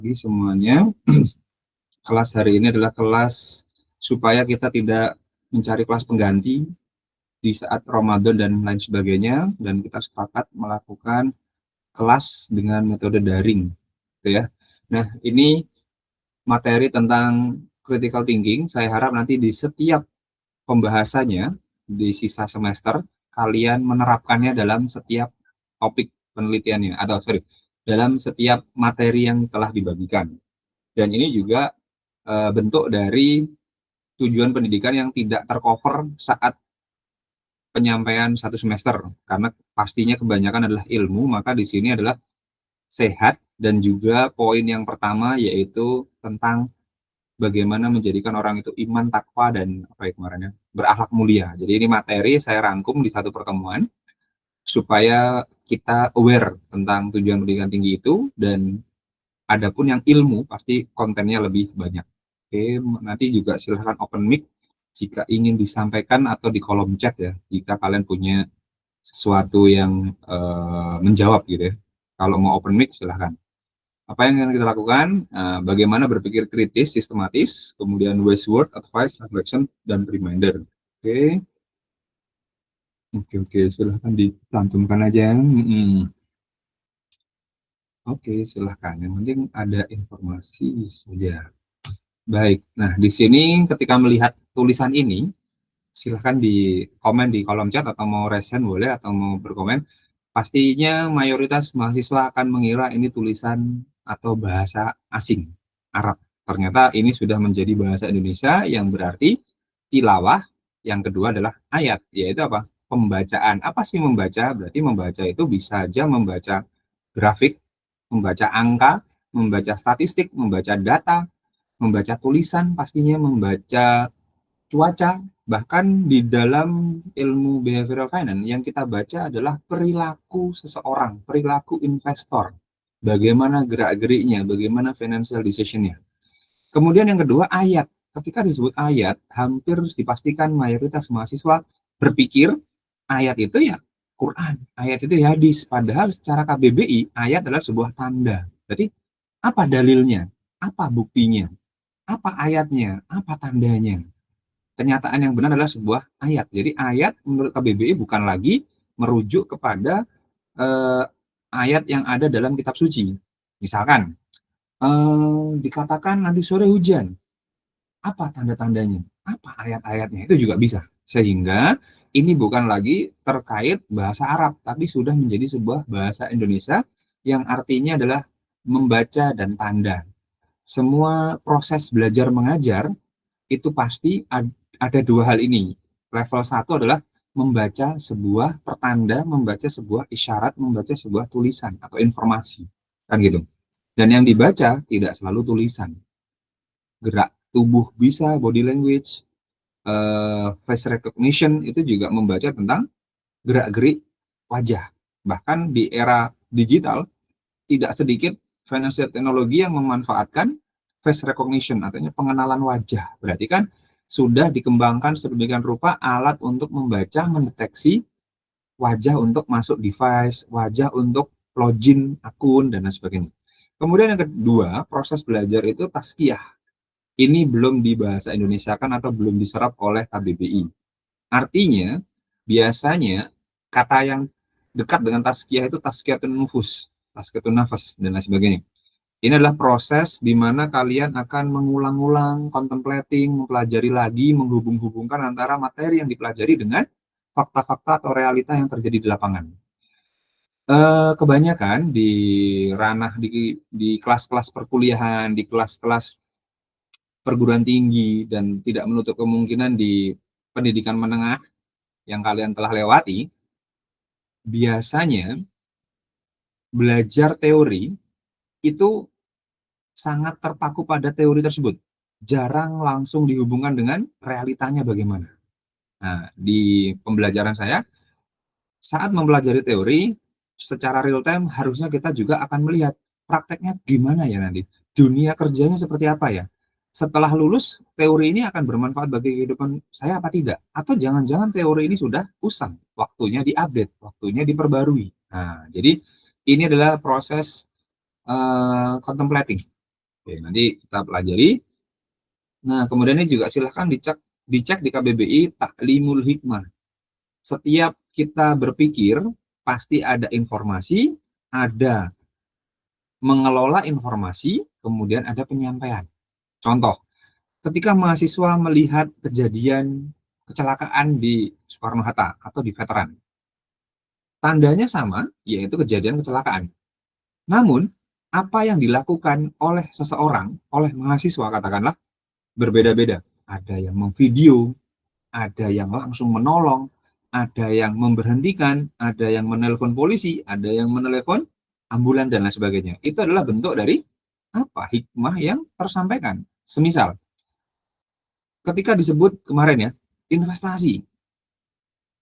Jadi semuanya, kelas hari ini adalah kelas supaya kita tidak mencari kelas pengganti di saat Ramadan dan lain sebagainya, dan kita sepakat melakukan kelas dengan metode daring, gitu ya. Nah, ini materi tentang critical thinking, saya harap nanti di setiap pembahasannya, di sisa semester, kalian menerapkannya dalam setiap topik penelitiannya, atau sorry, dalam setiap materi yang telah dibagikan. Dan ini juga bentuk dari tujuan pendidikan yang tidak tercover saat penyampaian satu semester, karena pastinya kebanyakan adalah ilmu, maka di sini adalah sehat, dan juga poin yang pertama yaitu tentang bagaimana menjadikan orang itu iman, takwa, dan apa ya kemarinnya, berakhlak mulia. Jadi ini materi saya rangkum di satu pertemuan supaya kita aware tentang tujuan pendidikan tinggi itu, dan adapun yang ilmu pasti kontennya lebih banyak. Oke, nanti juga silahkan open mic jika ingin disampaikan, atau di kolom chat ya, jika kalian punya sesuatu yang menjawab gitu ya. Kalau mau open mic silahkan. Apa yang akan kita lakukan? Bagaimana berpikir kritis, sistematis, kemudian wise word, advice, reflection, dan reminder. Oke, oke, silahkan dicantumkan aja. Oke, silahkan. Yang penting ada informasi saja. Baik, nah di sini ketika melihat tulisan ini, silahkan di komen di kolom chat, atau mau resen boleh, atau mau berkomen. Pastinya mayoritas mahasiswa akan mengira ini tulisan atau bahasa asing, Arab. Ternyata ini sudah menjadi bahasa Indonesia, yang berarti tilawah. Yang kedua adalah ayat, yaitu apa? Pembacaan. Apa sih membaca? Berarti membaca itu bisa aja membaca grafik, membaca angka, membaca statistik, membaca data, membaca tulisan, pastinya membaca cuaca. Bahkan di dalam ilmu behavioral finance yang kita baca adalah perilaku seseorang, perilaku investor, bagaimana gerak-geriknya, bagaimana financial decision-nya. Kemudian yang kedua, ayat. Ketika disebut ayat, hampir dipastikan mayoritas mahasiswa berpikir ayat itu ya Quran, ayat itu ya hadis. Padahal secara KBBI, ayat adalah sebuah tanda. Jadi apa dalilnya? Apa buktinya? Apa ayatnya? Apa tandanya? Kenyataan yang benar adalah sebuah ayat. Jadi ayat menurut KBBI bukan lagi merujuk kepada eh, ayat yang ada dalam kitab suci. Misalkan dikatakan nanti sore hujan, apa tanda-tandanya? Apa ayat-ayatnya? Itu juga bisa. Sehingga ini bukan lagi terkait bahasa Arab, tapi sudah menjadi sebuah bahasa Indonesia yang artinya adalah membaca dan tanda. Semua proses belajar mengajar itu pasti ada dua hal ini. Level 1 adalah membaca sebuah pertanda, membaca sebuah isyarat, membaca sebuah tulisan atau informasi. Kan gitu. Dan yang dibaca tidak selalu tulisan. Gerak tubuh bisa, body language, face recognition itu juga membaca tentang gerak-gerik wajah. Bahkan di era digital, tidak sedikit financial teknologi yang memanfaatkan face recognition, artinya pengenalan wajah. Berarti kan sudah dikembangkan sedemikian rupa alat untuk membaca, mendeteksi wajah untuk masuk device, wajah untuk login akun, dan lain sebagainya. Kemudian yang kedua, proses belajar itu tazkiyah. Ini belum dibahasa Indonesiakan atau belum diserap oleh KBBI. Artinya, biasanya kata yang dekat dengan tazkiyah itu tazkiyatun nufus, tazkiyatun nafas, dan lain sebagainya. Ini adalah proses di mana kalian akan mengulang-ulang, contemplating, mempelajari lagi, menghubung-hubungkan antara materi yang dipelajari dengan fakta-fakta atau realita yang terjadi di lapangan. Kebanyakan di ranah di kelas-kelas perkuliahan, di kelas-kelas perguruan tinggi, dan tidak menutup kemungkinan di pendidikan menengah yang kalian telah lewati, biasanya belajar teori itu sangat terpaku pada teori tersebut. Jarang langsung dihubungkan dengan realitanya bagaimana. Nah, di pembelajaran saya, saat mempelajari teori, secara real time harusnya kita juga akan melihat prakteknya gimana ya nanti. Dunia kerjanya seperti apa ya. Setelah lulus, teori ini akan bermanfaat bagi kehidupan saya apa tidak? Atau jangan-jangan teori ini sudah usang, waktunya diupdate, waktunya diperbarui. Nah, jadi ini adalah proses contemplating. Oke, nanti kita pelajari. Nah, kemudian ini juga silahkan dicek di KBBI Taklimul Hikmah. Setiap kita berpikir, pasti ada informasi, ada mengelola informasi, kemudian ada penyampaian. Contoh, ketika mahasiswa melihat kejadian kecelakaan di Soekarno-Hatta atau di veteran, tandanya sama, yaitu kejadian kecelakaan. Namun, apa yang dilakukan oleh seseorang, oleh mahasiswa katakanlah, berbeda-beda. Ada yang memvideo, ada yang langsung menolong, ada yang memberhentikan, ada yang menelpon polisi, ada yang menelpon ambulan dan lain sebagainya. Itu adalah bentuk dari apa? Hikmah yang tersampaikan. Semisal, ketika disebut kemarin ya, investasi,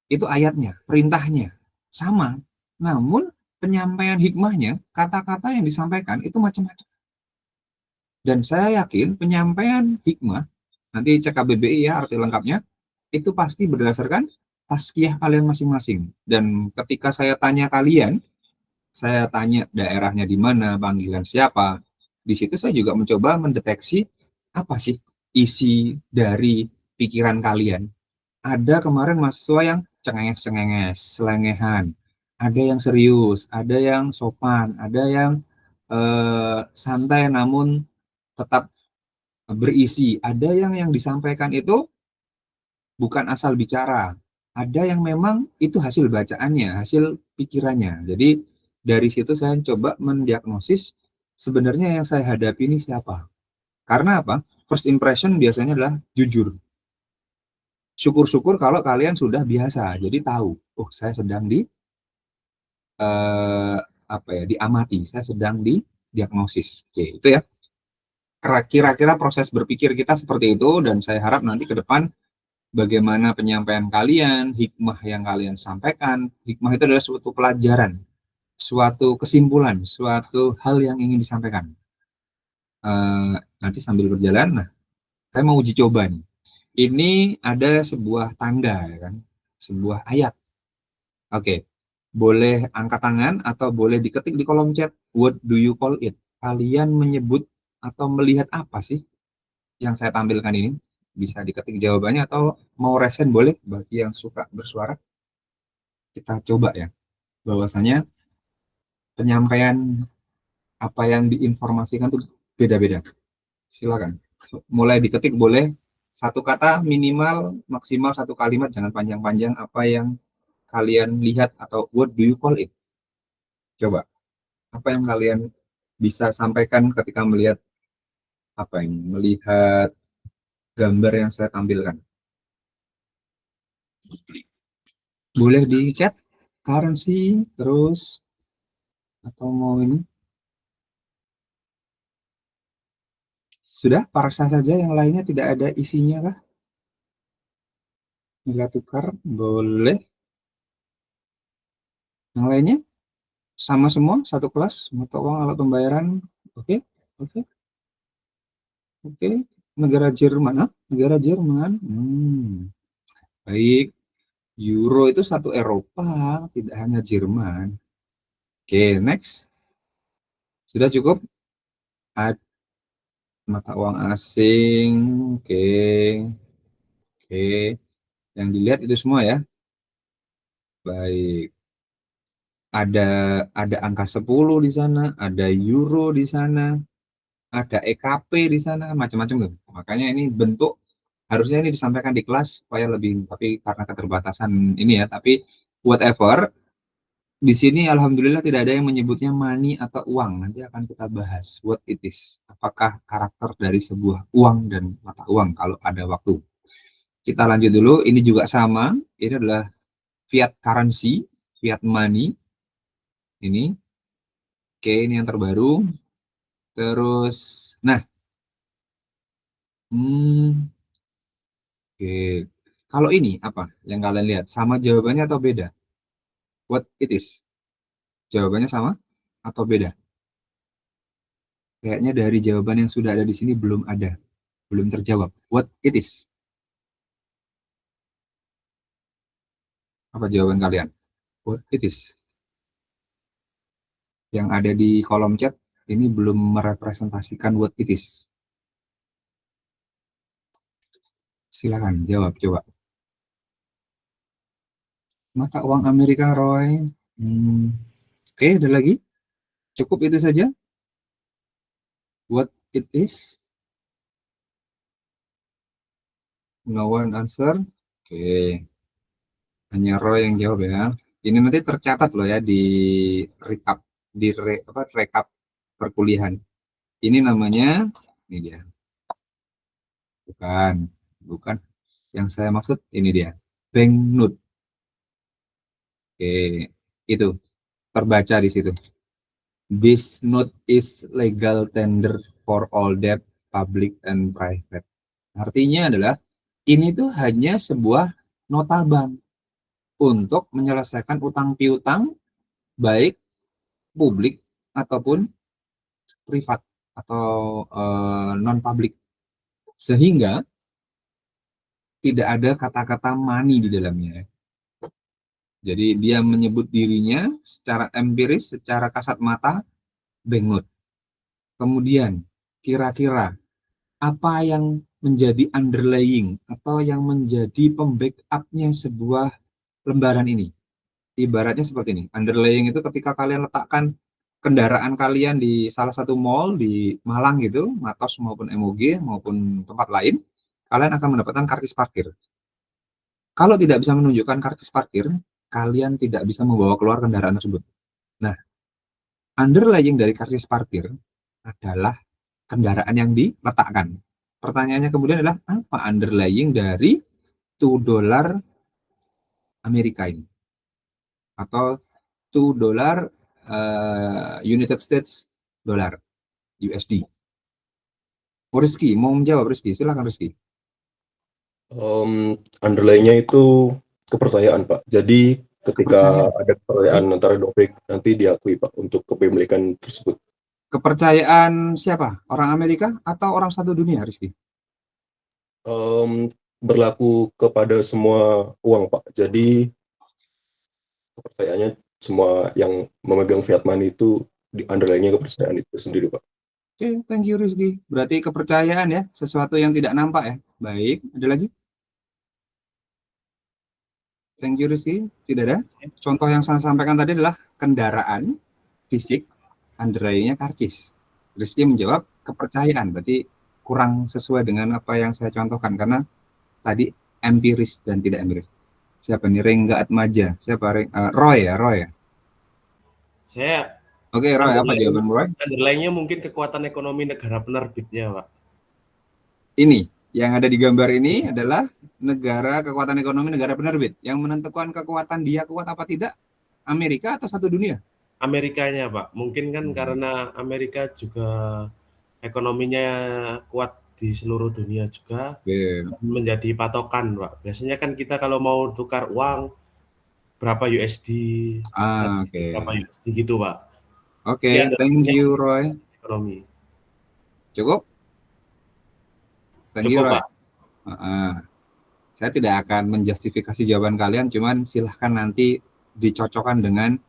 itu ayatnya, perintahnya sama. Namun penyampaian hikmahnya, kata-kata yang disampaikan itu macam-macam. Dan saya yakin penyampaian hikmah, nanti cek KBBI ya arti lengkapnya, itu pasti berdasarkan tazkiyah kalian masing-masing. Dan ketika saya tanya kalian, saya tanya daerahnya di mana, panggilan siapa, di situ saya juga mencoba mendeteksi apa sih isi dari pikiran kalian. Ada kemarin mahasiswa yang cengenges-cengenges, selengehan, ada yang serius, ada yang sopan, ada yang santai namun tetap berisi, ada yang disampaikan itu bukan asal bicara. Ada yang memang itu hasil bacaannya, hasil pikirannya. Jadi dari situ saya coba mendiagnosis sebenarnya yang saya hadapi ini siapa. Karena apa? First impression biasanya adalah jujur. Syukur-syukur kalau kalian sudah biasa, jadi tahu, oh saya sedang eh, diamati, saya sedang didiagnosis. Oke, itu ya. Kira-kira proses berpikir kita seperti itu dan saya harap nanti ke depan bagaimana penyampaian kalian, hikmah yang kalian sampaikan. Hikmah itu adalah suatu pelajaran, suatu kesimpulan, suatu hal yang ingin disampaikan. Nanti sambil berjalan, nah, saya mau uji coba nih. Ini ada sebuah tanda, ya kan? Sebuah ayat. Oke, boleh angkat tangan atau boleh diketik di kolom chat. What do you call it? Kalian menyebut atau melihat apa sih yang saya tampilkan ini? Bisa diketik jawabannya atau mau resen boleh bagi yang suka bersuara. Kita coba ya, bahwasanya penyampaian apa yang diinformasikan itu beda-beda. Silakan. Mulai diketik boleh satu kata minimal maksimal satu kalimat, jangan panjang-panjang apa yang kalian lihat atau what do you call it. Coba. Apa yang kalian bisa sampaikan ketika melihat apa ini? Melihat gambar yang saya tampilkan. Boleh di chat currency terus atau mau ini? Sudah, parsa saja yang lainnya tidak ada isinya kah? Nilai tukar boleh. Yang lainnya sama semua, satu kelas, mata uang alat pembayaran. Oke, oke, oke. Negara Jerman, negara Jerman. Baik. Euro itu satu Eropa, tidak hanya Jerman. Oke, next. Sudah cukup? Mata uang asing. Oke, oke. Yang dilihat itu semua ya. Baik. Ada angka 10 di sana, ada euro di sana, ada EKP di sana, macam-macam tuh. Makanya ini bentuk harusnya ini disampaikan di kelas supaya lebih, tapi karena keterbatasan ini ya, tapi whatever, di sini alhamdulillah tidak ada yang menyebutnya money atau uang. Nanti akan kita bahas what it is. Apakah karakter dari sebuah uang dan mata uang kalau ada waktu. Kita lanjut dulu, ini juga sama, ini adalah fiat currency, fiat money. Ini, oke, ini yang terbaru. Terus, nah, oke. Kalau ini apa yang kalian lihat? Sama jawabannya atau beda? What it is? Jawabannya sama atau beda? Kayaknya dari jawaban yang sudah ada di sini belum ada, belum terjawab. What it is? Apa jawaban kalian? What it is? Yang ada di kolom chat. Ini belum merepresentasikan what it is. Silakan jawab coba. Mata uang Amerika, Roy. Oke, ada lagi? Cukup itu saja? What it is? No one answer? Oke, hanya Roy yang jawab ya. Ini nanti tercatat loh ya di recap, rekap perkuliahan. Ini namanya, ini dia. Bukan, bukan. Yang saya maksud ini dia, banknote. Oke, itu terbaca di situ. This note is legal tender for all debt, public and private. Artinya adalah ini tuh hanya sebuah nota bank untuk menyelesaikan utang piutang baik publik ataupun privat atau non publik, sehingga tidak ada kata-kata money di dalamnya. Jadi dia menyebut dirinya secara empiris, secara kasat mata, banknote. Kemudian kira-kira apa yang menjadi underlying atau yang menjadi pembackup-nya sebuah lembaran ini? Ibaratnya seperti ini. Underlying itu ketika kalian letakkan kendaraan kalian di salah satu mall di Malang gitu, Matos maupun MOG maupun tempat lain, kalian akan mendapatkan karcis parkir. Kalau tidak bisa menunjukkan karcis parkir, kalian tidak bisa membawa keluar kendaraan tersebut. Nah, underlying dari karcis parkir adalah kendaraan yang diletakkan. Pertanyaannya kemudian adalah apa underlying dari $2 Amerika ini? Atau $2 United States dollar, USD. Rizky, mau menjawab Rizky? Silakan Rizky. Underlying-nya itu kepercayaan, Pak. Jadi ketika ada kepercayaan antara dua pihak, nanti diakui, Pak, untuk kepemilikan tersebut. Kepercayaan siapa? Orang Amerika atau orang satu dunia, Rizky? Berlaku kepada semua uang, Pak. Jadi kepercayaannya semua yang memegang fiat money itu di underlying-nya kepercayaan itu sendiri, Pak. Oke, thank you Rizky. Berarti kepercayaan ya, sesuatu yang tidak nampak ya. Baik, ada lagi? Thank you Rizky. Tidak ada? Contoh yang saya sampaikan tadi adalah kendaraan fisik, underlying-nya karcis. Rizky menjawab kepercayaan, berarti kurang sesuai dengan apa yang saya contohkan karena tadi empiris dan tidak empiris. Siapa nih? Rengga Atmaja. Siapa? Roy ya, Roy ya. Saya. Oke, Roy, apa jawaban Roy? Underlying-nya mungkin kekuatan ekonomi negara penerbitnya, Pak. Ini yang ada di gambar ini adalah negara, kekuatan ekonomi negara penerbit. Yang menentukan kekuatan dia kuat apa tidak, Amerika atau satu dunia? Amerikanya, Pak. Mungkin kan karena Amerika juga ekonominya kuat di seluruh dunia juga, menjadi patokan, Pak. Biasanya kan kita kalau mau tukar uang berapa USD, berapa USD gitu, Pak. Oke, thank you Roy. Ekonomi. Cukup? Thank you, Roy. Saya tidak akan menjustifikasi jawaban kalian, cuman silahkan nanti dicocokkan dengan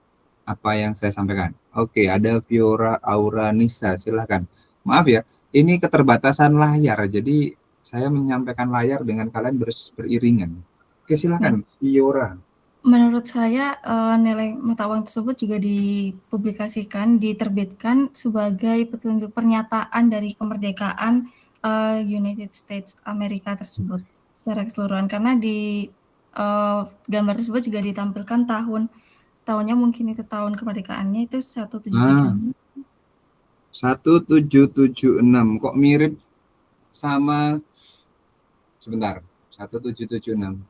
apa yang saya sampaikan. Oke, ada Fiora Auranisa, silahkan. Maaf ya, ini keterbatasan layar, jadi saya menyampaikan layar dengan kalian beriringan. Oke, silahkan, Fiora. Menurut saya nilai mata uang tersebut juga dipublikasikan, diterbitkan sebagai petunjuk pernyataan dari kemerdekaan United States Amerika tersebut secara keseluruhan, karena di gambar tersebut juga ditampilkan tahunnya mungkin itu tahun kemerdekaannya itu 1776. 1776 kok mirip sama, sebentar, 1776.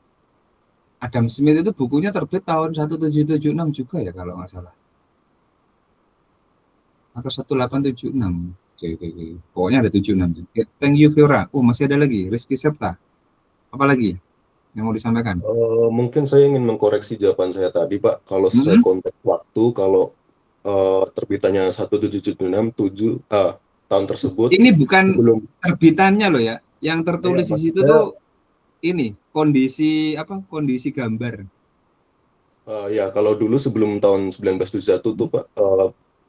Adam Smith itu bukunya terbit tahun 1776 juga ya kalau nggak salah. Atau 1876. Oke. Pokoknya ada 76. Thank you Fiora. Masih ada lagi. Rizky Septa. Apa lagi yang mau disampaikan? Mungkin saya ingin mengkoreksi jawaban saya tadi, Pak. Kalau sesuai konteks waktu, kalau terbitannya 1776, tahun tersebut. Ini bukan terbitannya loh ya. Yang tertulis di situ tuh ini kondisi gambar. Ya, kalau dulu sebelum tahun 1971 tuh Pak,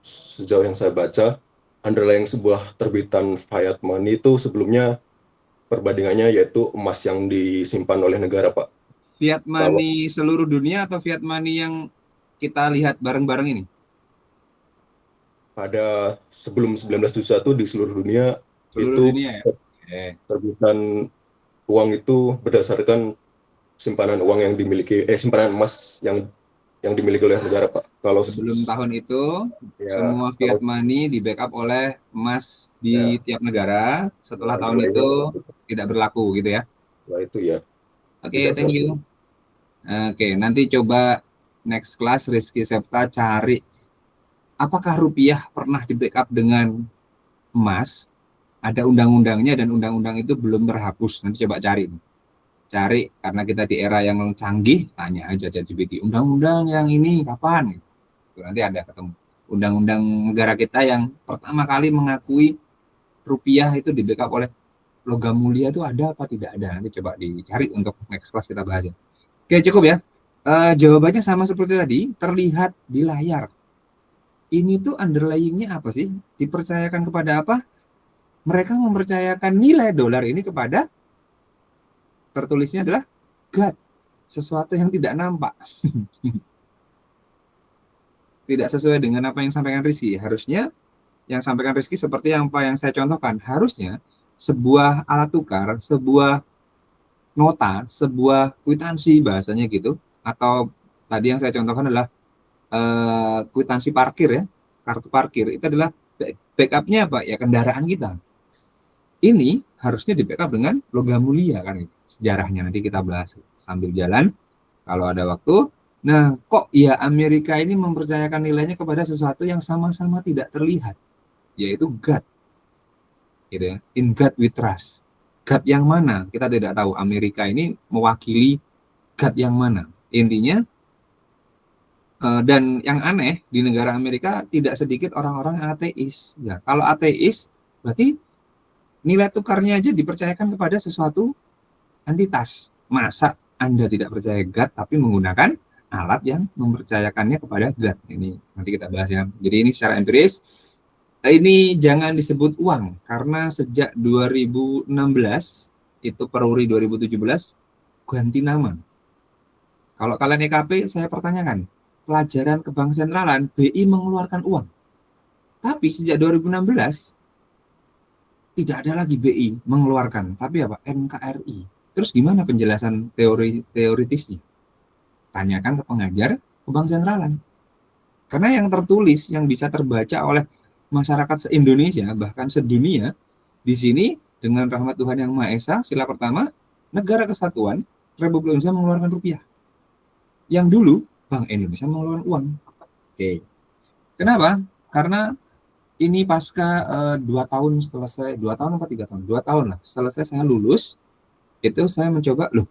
sejauh yang saya baca underlying sebuah terbitan fiat money itu sebelumnya perbandingannya yaitu emas yang disimpan oleh negara, Pak. Fiat Kalau money seluruh dunia atau fiat money yang kita lihat bareng-bareng ini? pada sebelum 1971 di seluruh dunia Seluruh itu dunia ya? Oke. terbitan uang itu berdasarkan simpanan uang yang dimiliki simpanan emas yang dimiliki oleh negara, Pak. Kalau Sebelum tahun itu, ya semua kalau fiat money di backup oleh emas di ya, tiap negara. Setelah tahun underlying-nya itu tidak berlaku gitu ya. itu ya Oke, tidak thank berlaku. you. Oke, nanti coba next class Rizky Septa cari apakah rupiah pernah di backup dengan emas. Ada undang-undangnya dan undang-undang itu belum terhapus. Nanti coba cari. Cari, karena kita di era yang canggih, tanya aja ChatGPT, undang-undang yang ini kapan? Nanti ada ketemu. Undang-undang negara kita yang pertama kali mengakui rupiah itu di backup oleh logam mulia itu ada apa tidak ada. Nanti coba dicari untuk next class kita bahas ya. Oke, cukup ya. Jawabannya sama seperti tadi, terlihat di layar. Ini tuh underlying-nya apa sih? Dipercayakan kepada apa? Mereka mempercayakan nilai dolar ini kepada, tertulisnya adalah God, sesuatu yang tidak nampak. Tidak sesuai dengan apa yang sampaikan Rizky. Harusnya yang sampaikan Rizky seperti yang apa yang saya contohkan. Harusnya sebuah alat tukar, sebuah nota, sebuah kwitansi bahasanya gitu, atau tadi yang saya contohkan adalah kwitansi parkir ya, kartu parkir, itu adalah backupnya apa ya, kendaraan kita. Ini harusnya di backup dengan logam mulia kan, sejarahnya nanti kita bahas sambil jalan kalau ada waktu. Nah, kok ya Amerika ini mempercayakan nilainya kepada sesuatu yang sama-sama tidak terlihat, yaitu God, gitu ya. In God we trust. God yang mana? Kita tidak tahu. Amerika ini mewakili God yang mana? Intinya, dan yang aneh di negara Amerika tidak sedikit orang-orang ateis. Ya, kalau ateis berarti nilai tukarnya aja dipercayakan kepada sesuatu entitas. Masa Anda tidak percaya God tapi menggunakan alat yang mempercayakannya kepada God? Ini nanti kita bahas ya. Jadi ini secara empiris. Ini jangan disebut uang karena sejak 2016 itu Peruri 2017 ganti nama. Kalau kalian EKP, saya pertanyakan, pelajaran ke bank sentralan BI mengeluarkan uang. Tapi sejak 2016 tidak ada lagi BI mengeluarkan, tapi apa? NKRI. Terus gimana penjelasan teoritisnya? Tanyakan ke pengajar ke bank sentralan. Karena yang tertulis, yang bisa terbaca oleh masyarakat se-Indonesia, bahkan sedunia, di sini dengan rahmat Tuhan Yang Maha Esa, sila pertama, Negara Kesatuan Republik Indonesia mengeluarkan rupiah. Yang dulu Bank Indonesia mengeluarkan uang. Oke. Kenapa? Karena ini pasca 2 tahun selesai, 2 tahun apa 3 tahun? 2 tahun lah. Selesai saya lulus, itu saya mencoba, loh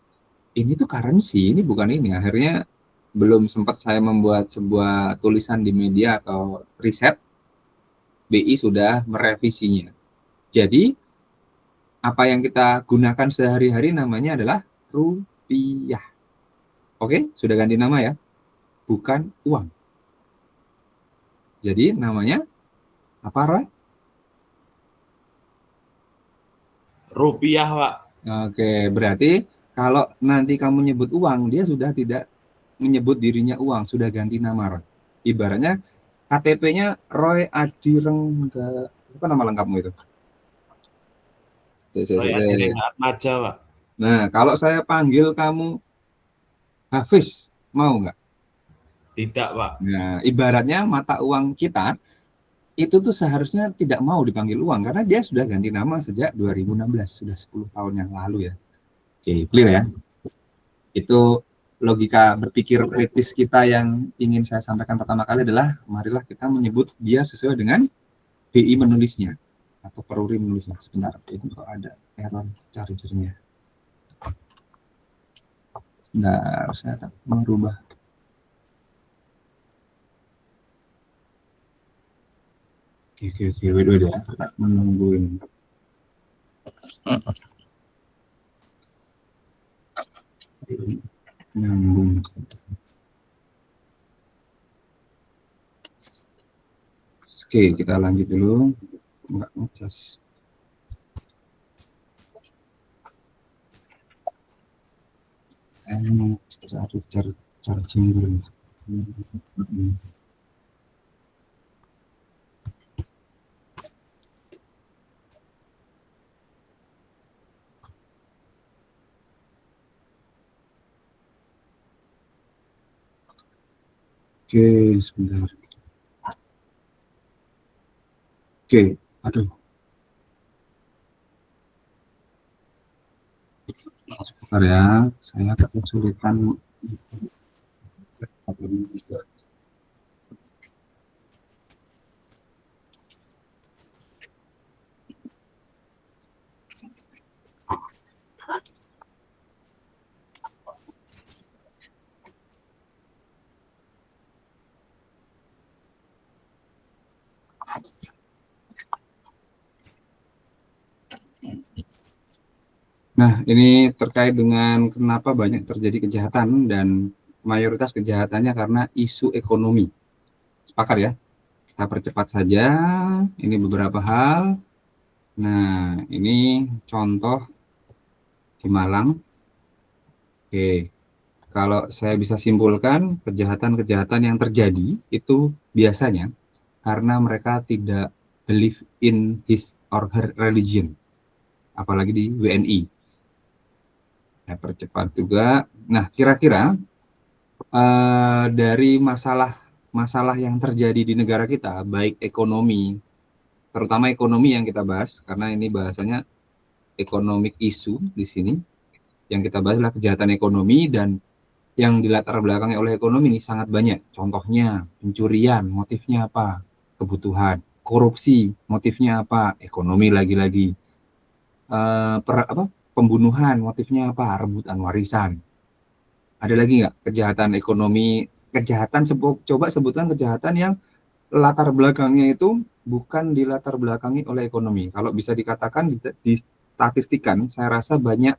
ini tuh currency, ini bukan ini. Akhirnya belum sempat saya membuat sebuah tulisan di media atau riset, BI sudah merevisinya. Jadi, apa yang kita gunakan sehari-hari namanya adalah rupiah. Oke, sudah ganti nama ya, bukan uang. Jadi namanya apa, Roy? Rupiah, Pak. Oke, berarti kalau nanti kamu nyebut uang, dia sudah tidak menyebut dirinya uang, sudah ganti nama, Roy. Ibaratnya KTP-nya Roy Adi Rengga, apa nama lengkapmu itu? Roy Adi Rengga Atmaja, Pak. Nah, kalau saya panggil kamu Hafiz, mau nggak? Tidak, Pak. Nah, ibaratnya mata uang kita itu tuh seharusnya tidak mau dipanggil uang karena dia sudah ganti nama sejak 2016, sudah 10 tahun yang lalu ya. Oke, clear ya? Itu logika berpikir kritis kita yang ingin saya sampaikan pertama kali adalah marilah kita menyebut dia sesuai dengan BI menulisnya atau Peruri menulisnya. Sebentar, ini kok ada error chargernya. Nah, saya merubah. Oke, wait ya, menungguin. Nyambung. Oke, kita lanjut dulu. Nggak ngecas. Cari charging dulu. Oke, sebentar. Oke, aduh. Sebentar ya, saya kesulitan. Nah, ini terkait dengan kenapa banyak terjadi kejahatan dan mayoritas kejahatannya karena isu ekonomi. Sepakat ya? Kita percepat saja. Ini beberapa hal. Nah, ini contoh di Malang. Oke, kalau saya bisa simpulkan, kejahatan-kejahatan yang terjadi itu biasanya karena mereka tidak believe in his or her religion. Apalagi di WNI. Saya percepat juga. Nah, kira-kira dari masalah yang terjadi di negara kita, baik ekonomi, terutama ekonomi yang kita bahas, karena ini bahasanya economic issue di sini. Yang kita bahas adalah kejahatan ekonomi, dan yang dilatar belakangi oleh ekonomi ini sangat banyak. Contohnya pencurian, motifnya apa? Kebutuhan. Korupsi, motifnya apa? Ekonomi lagi-lagi. Pembunuhan, motifnya apa? Rebutan warisan. Ada lagi nggak kejahatan ekonomi? Coba sebutkan kejahatan yang latar belakangnya itu bukan dilatar belakangi oleh ekonomi. Kalau bisa dikatakan, statistikan, saya rasa banyak,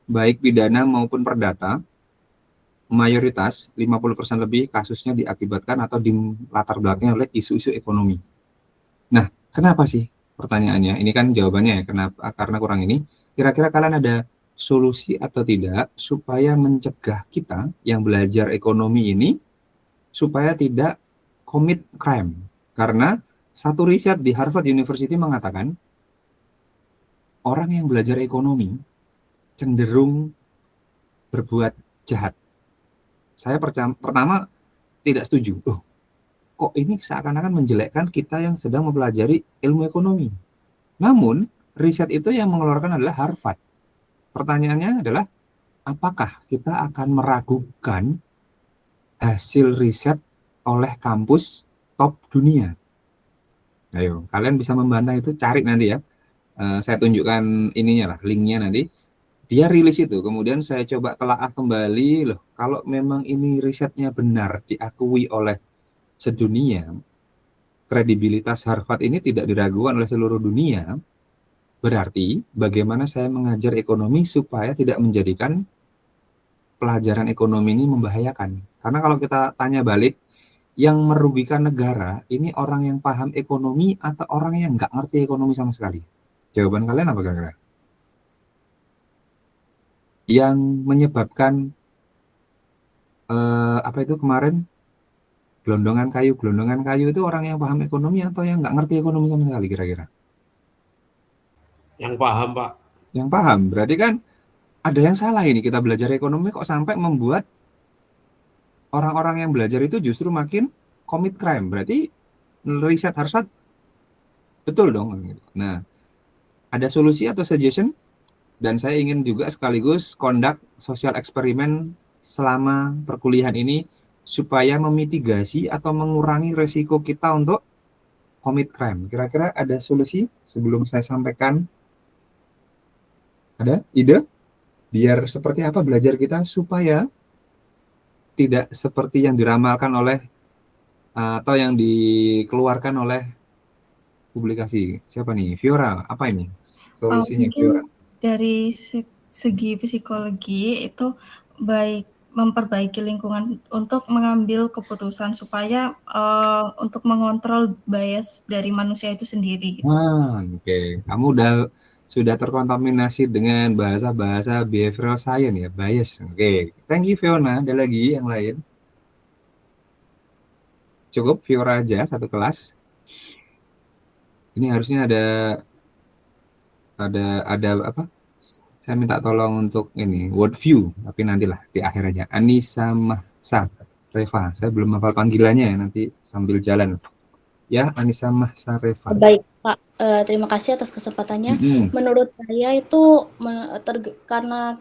baik pidana maupun perdata, mayoritas 50% lebih kasusnya diakibatkan atau dilatar belakangi oleh isu-isu ekonomi. Nah, kenapa sih? Pertanyaannya, ini kan jawabannya ya, kenapa? Karena kurang ini. Kira-kira kalian ada solusi atau tidak supaya mencegah kita yang belajar ekonomi ini supaya tidak commit crime? Karena satu riset di Harvard University mengatakan orang yang belajar ekonomi cenderung berbuat jahat. Saya pertama tidak setuju. Kok ini seakan-akan menjelekkan kita yang sedang mempelajari ilmu ekonomi. Namun, riset itu yang mengeluarkan adalah Harvard. Pertanyaannya adalah, apakah kita akan meragukan hasil riset oleh kampus top dunia? Ayo, kalian bisa membantah itu, cari nanti ya. Saya tunjukkan ininya lah, linknya nanti. Dia rilis itu, kemudian saya coba telaah kembali, loh, kalau memang ini risetnya benar, diakui oleh sedunia, kredibilitas Harvard ini tidak diragukan oleh seluruh dunia, berarti bagaimana saya mengajar ekonomi supaya tidak menjadikan pelajaran ekonomi ini membahayakan. Karena kalau kita tanya balik, yang merugikan negara ini orang yang paham ekonomi atau orang yang nggak ngerti ekonomi sama sekali? Jawaban kalian apa kira-kira? Yang menyebabkan apa itu kemarin gelondongan kayu itu orang yang paham ekonomi atau yang nggak ngerti ekonomi sama sekali kira-kira? Yang paham, Pak. Yang paham. Berarti kan ada yang salah ini, kita belajar ekonomi kok sampai membuat orang-orang yang belajar itu justru makin commit crime. Berarti riset Harvard betul dong. Nah, ada solusi atau suggestion? Dan saya ingin juga sekaligus conduct social eksperimen selama perkuliahan ini supaya memitigasi atau mengurangi resiko kita untuk commit crime. Kira-kira ada solusi sebelum saya sampaikan? Ada ide? Biar seperti apa belajar kita supaya tidak seperti yang diramalkan oleh atau yang dikeluarkan oleh publikasi. Siapa nih? Fiora, apa ini solusinya, mungkin Fiora? dari segi psikologi itu baik memperbaiki lingkungan untuk mengambil keputusan supaya untuk mengontrol bias dari manusia itu sendiri gitu. Oke. Kamu sudah terkontaminasi dengan bahasa-bahasa behavioral science ya, bias. Oke. Thank you Fiona. Ada lagi yang lain? Cukup Fiora aja satu kelas. Ini harusnya ada apa? Saya minta tolong untuk ini word view, tapi nantilah di akhir aja. Anissa Mahsa Reva. Saya belum hafal panggilannya ya, nanti sambil jalan. Ya, Anissa Mahsa Reva. Baik, Pak. Terima kasih atas kesempatannya. Menurut saya itu karena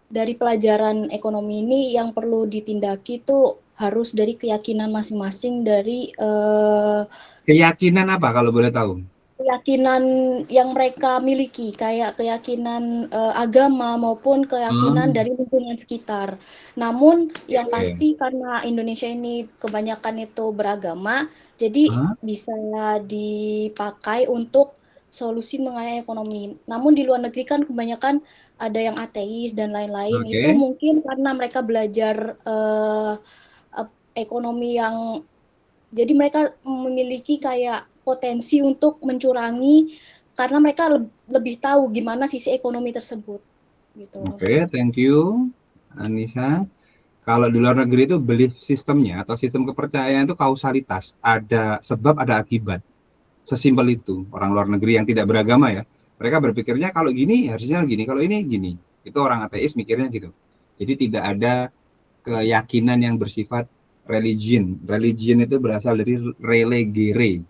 dari pelajaran ekonomi ini yang perlu ditindaki itu harus dari keyakinan masing-masing dari Keyakinan apa kalau boleh tahu? keyakinan yang mereka miliki, kayak keyakinan agama maupun keyakinan dari lingkungan sekitar. Namun yang pasti karena Indonesia ini kebanyakan itu beragama, jadi bisa dipakai untuk solusi mengenai ekonomi. Namun di luar negeri kan kebanyakan ada yang ateis dan lain-lain. Itu mungkin karena mereka belajar ekonomi yang jadi mereka memiliki kayak potensi untuk mencurangi karena mereka lebih tahu gimana sisi ekonomi tersebut gitu. Oke, thank you Anissa. Kalau di luar negeri itu belief sistemnya atau sistem kepercayaan itu kausalitas, ada sebab ada akibat. Sesimpel itu. Orang luar negeri yang tidak beragama ya, mereka berpikirnya kalau gini harusnya gini, kalau ini gini. Itu orang ateis mikirnya gitu. Jadi tidak ada keyakinan yang bersifat religion. Religion itu berasal dari relegere.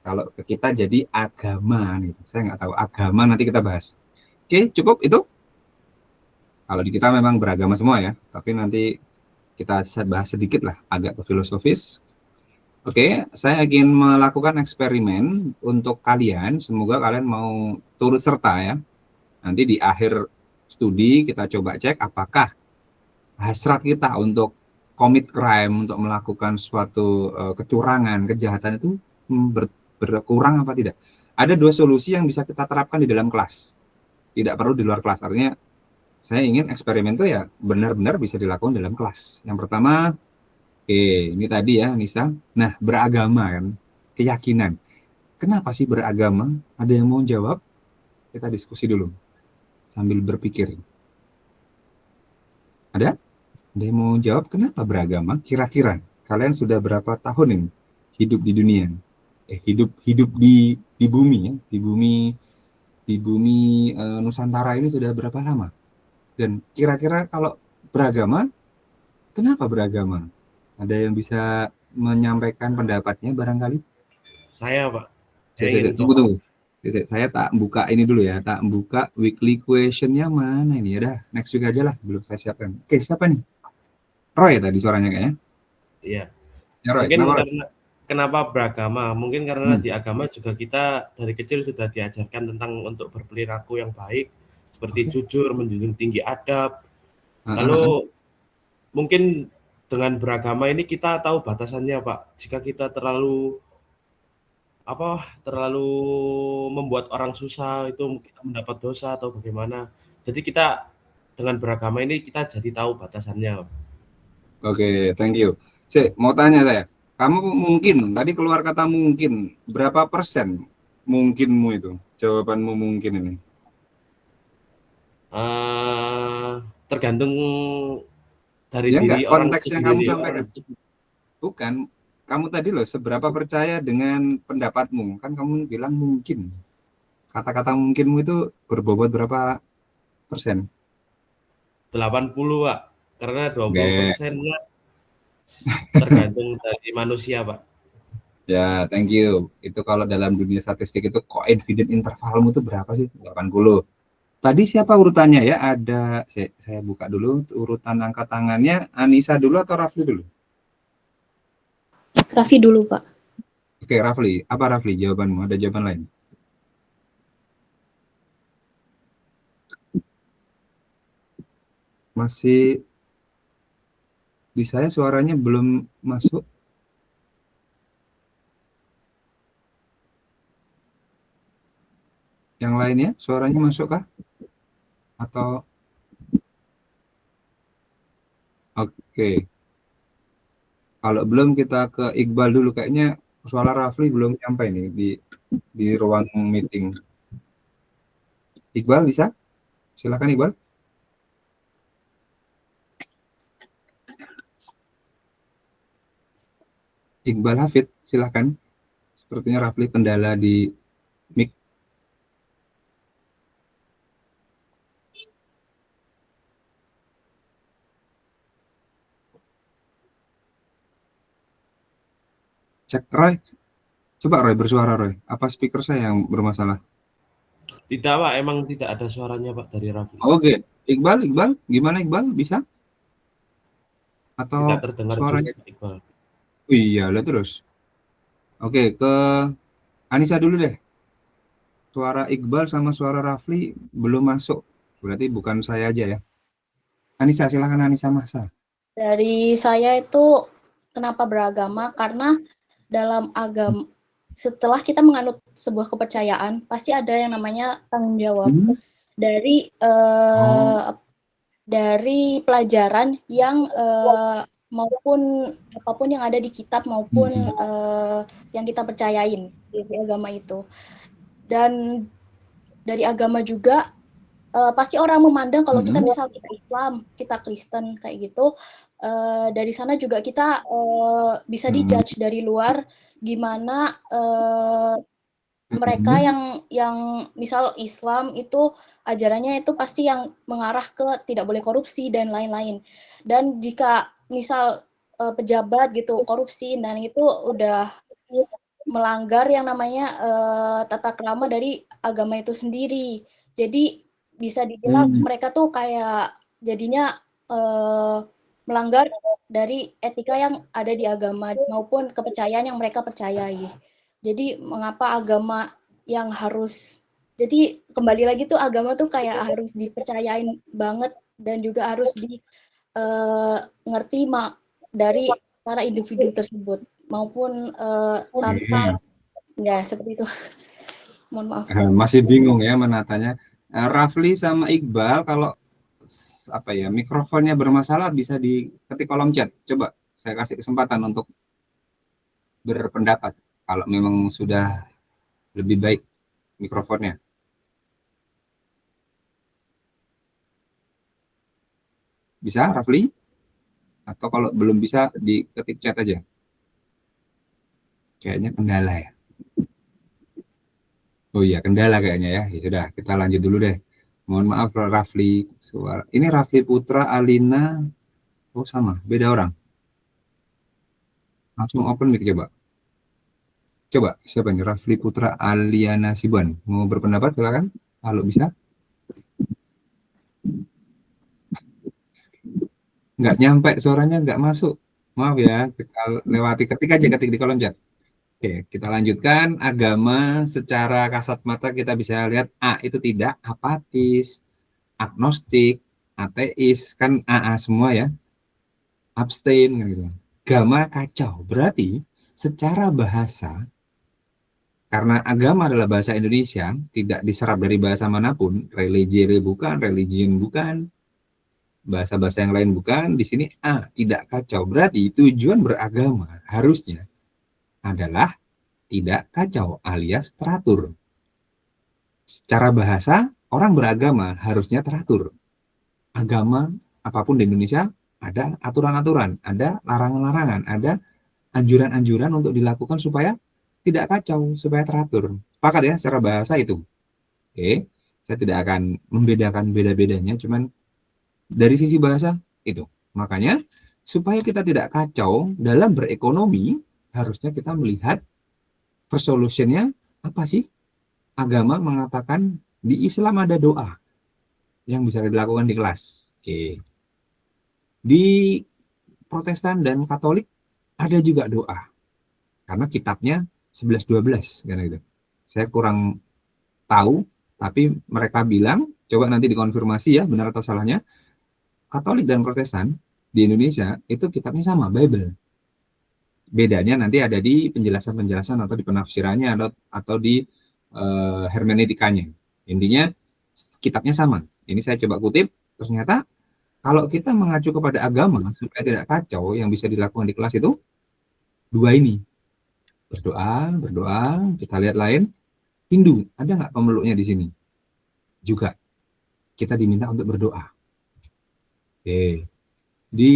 Kalau kita jadi agama nih, saya nggak tahu agama, nanti kita bahas. Oke, cukup itu. Kalau di kita memang beragama semua ya, tapi nanti kita bahas sedikit lah, agak ke filosofis. Oke, saya ingin melakukan eksperimen untuk kalian. Semoga kalian mau turut serta ya. Nanti di akhir studi kita coba cek apakah hasrat kita untuk commit crime, untuk melakukan suatu kecurangan, kejahatan itu berkurang apa tidak. Ada dua solusi yang bisa kita terapkan di dalam kelas. Tidak perlu di luar kelas. Artinya saya ingin eksperimen itu ya benar-benar bisa dilakukan dalam kelas. Yang pertama, ini tadi ya Nisa. Nah, beragama kan, keyakinan. Kenapa sih beragama? Ada yang mau jawab? Kita diskusi dulu sambil berpikir. Ada? Ada yang mau jawab kenapa beragama? Kira-kira kalian sudah berapa tahun ini hidup di dunia? Hidup di bumi ya, di bumi Nusantara ini sudah berapa lama? Dan kira-kira kalau beragama, kenapa beragama? Ada yang bisa menyampaikan pendapatnya barangkali? Saya, Pak. Tunggu. Saya tak buka ini dulu ya, tak buka weekly question-nya mana ini. Ya dah, next week aja lah, belum saya siapkan. Oke, siapa nih? Roy tadi suaranya kayaknya. Iya. Ya, Roy, mungkin kenapa beragama? Mungkin karena di agama juga kita dari kecil sudah diajarkan tentang untuk berperilaku yang baik, seperti jujur, menjunjung tinggi adab. Lalu mungkin dengan beragama ini kita tahu batasannya, Pak. Jika kita terlalu membuat orang susah, itu kita mendapat dosa atau bagaimana. Jadi kita dengan beragama ini kita jadi tahu batasannya. Oke, thank you. Mau tanya saya, kamu mungkin tadi keluar kata mungkin, berapa persen mungkinmu itu? Jawabanmu mungkin ini? Tergantung dari ya diri enggak, orang konteks yang kamu sampaikan. Bukan, kamu tadi loh seberapa percaya dengan pendapatmu? Kan kamu bilang mungkin. Kata-kata mungkinmu itu berbobot berapa persen? 80, Pak. Karena 20%-nya tergantung dari manusia, Pak. Ya, thank you. Itu kalau dalam dunia statistik itu confidence intervalmu itu berapa sih? 80. Tadi siapa urutannya ya? Ada, saya buka dulu urutan angkat tangannya. Anissa dulu atau Rafli dulu? Rafli dulu, Pak. Oke, Rafli. Apa Rafli jawabanmu? Ada jawaban lain? Masih di saya suaranya belum masuk. Yang lainnya suaranya masuk kah? Atau Oke. Kalau belum kita ke Iqbal dulu, kayaknya suara Rafli belum sampai nih di ruang meeting. Iqbal bisa? Silakan Iqbal. Iqbal Hafid, silakan. Sepertinya Rafli kendala di mic. Cek Roy. Coba Roy bersuara Roy. Apa speaker saya yang bermasalah? Tidak Pak, emang tidak ada suaranya Pak dari Rafli. Oke. Iqbal, gimana Iqbal? Bisa? Atau Tidak terdengar suaranya? juga Iqbal. Iya, lihat terus. Oke, ke Anissa dulu deh. Suara Iqbal sama suara Rafli belum masuk. Berarti bukan saya aja ya. Anissa, silakan Anissa Masa. Dari saya itu kenapa beragama? Karena dalam agama, setelah kita menganut sebuah kepercayaan, pasti ada yang namanya tanggung jawab dari dari pelajaran yang maupun apapun yang ada di kitab maupun yang kita percayain di agama itu. Dan dari agama juga pasti orang memandang kalau kita misal kita Islam, kita Kristen kayak gitu, dari sana juga kita bisa dijudge dari luar gimana mereka yang misal Islam itu ajarannya itu pasti yang mengarah ke tidak boleh korupsi dan lain-lain. Dan jika misal pejabat gitu korupsi, dan itu udah melanggar yang namanya tata krama dari agama itu sendiri. Jadi bisa dibilang mereka tuh kayak jadinya melanggar dari etika yang ada di agama maupun kepercayaan yang mereka percayai. Jadi mengapa agama yang harus, jadi kembali lagi tuh agama tuh kayak harus dipercayain banget dan juga harus di ngerti dari para individu tersebut maupun tanpa ya seperti itu. Mohon maaf. Masih bingung ya menatanya. Rafli sama Iqbal, kalau apa ya mikrofonnya bermasalah bisa diketik kolom chat. Coba saya kasih kesempatan untuk berpendapat kalau memang sudah lebih baik mikrofonnya. Bisa Rafli? Atau kalau belum bisa diketik chat aja. Kayaknya kendala ya. Oh iya, kendala kayaknya ya. Ya sudah, kita lanjut dulu deh. Mohon maaf Rafli suara. Ini Rafli Putra Alina. Oh sama, beda orang. Langsung open mic coba. Coba siapa nih? Rafli Putra Aliana Sibuan. Mau berpendapat silakan. Kalau bisa. Nggak nyampe suaranya, nggak masuk. Maaf ya, kita lewati ketik aja, ketik di kolom chat. Oke, kita lanjutkan. Agama secara kasat mata kita bisa lihat itu tidak, apatis, agnostik, ateis, kan semua ya. Abstain gitu. Agama kacau. Berarti secara bahasa, karena agama adalah bahasa Indonesia, tidak diserap dari bahasa manapun, religion bukan, bahasa-bahasa yang lain bukan, di sini tidak kacau. Berarti tujuan beragama harusnya adalah tidak kacau alias teratur. Secara bahasa, orang beragama harusnya teratur. Agama apapun di Indonesia ada aturan-aturan, ada larangan-larangan, ada anjuran-anjuran untuk dilakukan supaya tidak kacau, supaya teratur. Sepakat ya secara bahasa itu. Oke, saya tidak akan membedakan beda-bedanya, cuman dari sisi bahasa itu. Makanya supaya kita tidak kacau dalam berekonomi, harusnya kita melihat solusinya apa sih? Agama mengatakan di Islam ada doa yang bisa dilakukan di kelas. Oke. Di Protestan dan Katolik ada juga doa. Karena kitabnya 11-12 kan gitu. Saya kurang tahu, tapi mereka bilang, coba nanti dikonfirmasi ya benar atau salahnya. Katolik dan Protestan di Indonesia itu kitabnya sama, Bible. Bedanya nanti ada di penjelasan-penjelasan atau di penafsirannya atau di hermeneutikanya. Intinya kitabnya sama. Ini saya coba kutip, ternyata Kalau kita mengacu kepada agama supaya tidak kacau, yang bisa dilakukan di kelas itu dua ini. Berdoa, berdoa. Kita lihat lain. Hindu, ada nggak pemeluknya di sini? Juga. Kita diminta untuk berdoa. Oke. Di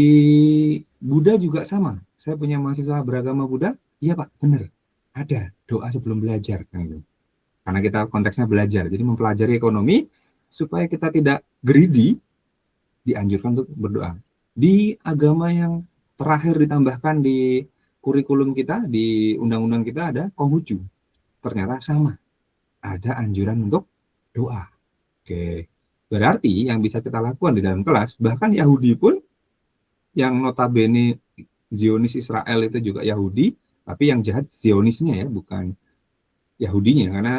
Buddha juga sama. Saya punya mahasiswa beragama Buddha. Iya Pak, benar. Ada doa sebelum belajar. Kan itu. Karena kita konteksnya belajar. Jadi mempelajari ekonomi supaya kita tidak greedy, dianjurkan untuk berdoa. Di agama yang terakhir ditambahkan di kurikulum kita, di undang-undang kita ada Konghucu. Ternyata sama. Ada anjuran untuk doa. Oke. Berarti yang bisa kita lakukan di dalam kelas, bahkan Yahudi pun, yang notabene Zionis Israel itu juga Yahudi, tapi yang jahat Zionisnya ya, bukan Yahudinya. Karena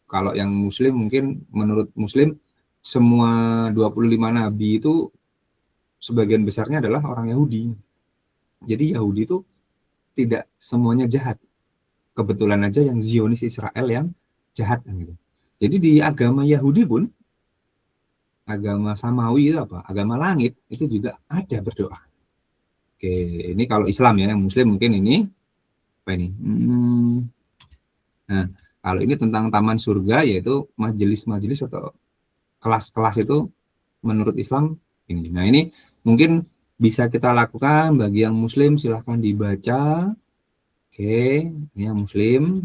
kalau yang Muslim mungkin menurut Muslim semua 25 nabi itu sebagian besarnya adalah orang Yahudi. Jadi Yahudi itu tidak semuanya jahat. Kebetulan aja yang Zionis Israel yang jahat gitu. Jadi di agama Yahudi pun, agama Samawi itu apa? Agama langit itu juga ada berdoa. Oke, ini kalau Islam ya, yang Muslim mungkin ini apa ini? Nah, kalau ini tentang taman surga, yaitu majelis-majelis atau kelas-kelas itu menurut Islam ini. Nah, ini mungkin bisa kita lakukan bagi yang Muslim, silahkan dibaca. Oke, ini yang Muslim.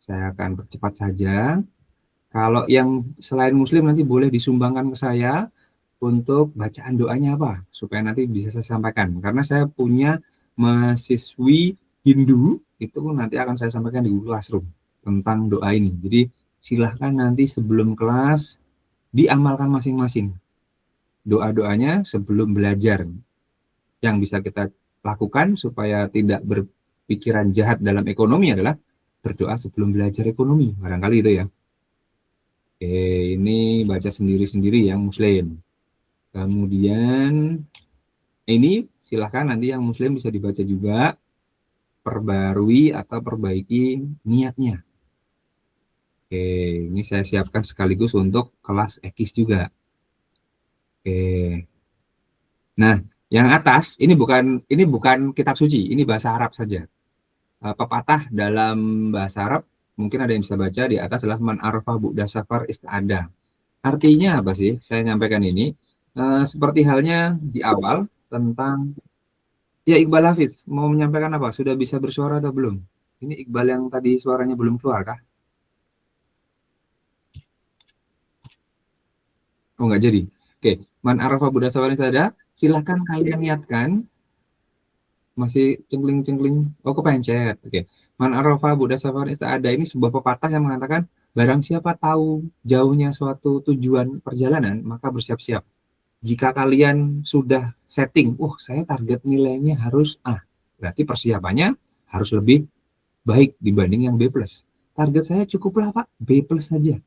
Saya akan percepat saja. Kalau yang selain Muslim nanti boleh disumbangkan ke saya untuk bacaan doanya apa, supaya nanti bisa saya sampaikan. Karena saya punya mahasiswi Hindu, itu nanti akan saya sampaikan di Google Classroom tentang doa ini. Jadi silahkan nanti sebelum kelas diamalkan masing-masing. Doa-doanya sebelum belajar. Yang bisa kita lakukan supaya tidak berpikiran jahat dalam ekonomi adalah berdoa sebelum belajar ekonomi. Barangkali itu ya. Oke, ini baca sendiri-sendiri yang Muslim. Kemudian ini silahkan nanti yang Muslim bisa dibaca juga, perbarui atau perbaiki niatnya. Oke, ini saya siapkan sekaligus untuk kelas ekis juga. Oke. Nah, yang atas ini bukan kitab suci, ini bahasa Arab saja. Pepatah dalam bahasa Arab mungkin ada yang bisa baca di atas adalah man arfa bu'da safar ista'ada. Artinya apa sih? Saya nyampaikan ini seperti halnya di awal tentang ya Iqbal Hafiz mau menyampaikan apa? Sudah bisa bersuara atau belum? Ini Iqbal yang tadi suaranya belum keluar kah? Oh nggak jadi. Oke, man arafa buddha safar ista'ada, silahkan kalian niatkan. Masih cengkling-cengkling. Oh kepencet. Oke. Man arafa buddha safar ista'ada ini sebuah pepatah yang mengatakan barang siapa tahu jauhnya suatu tujuan perjalanan, maka bersiap-siap. Jika kalian sudah setting, saya target nilainya harus A, berarti persiapannya harus lebih baik dibanding yang B+. Target saya cukuplah Pak, B+ saja.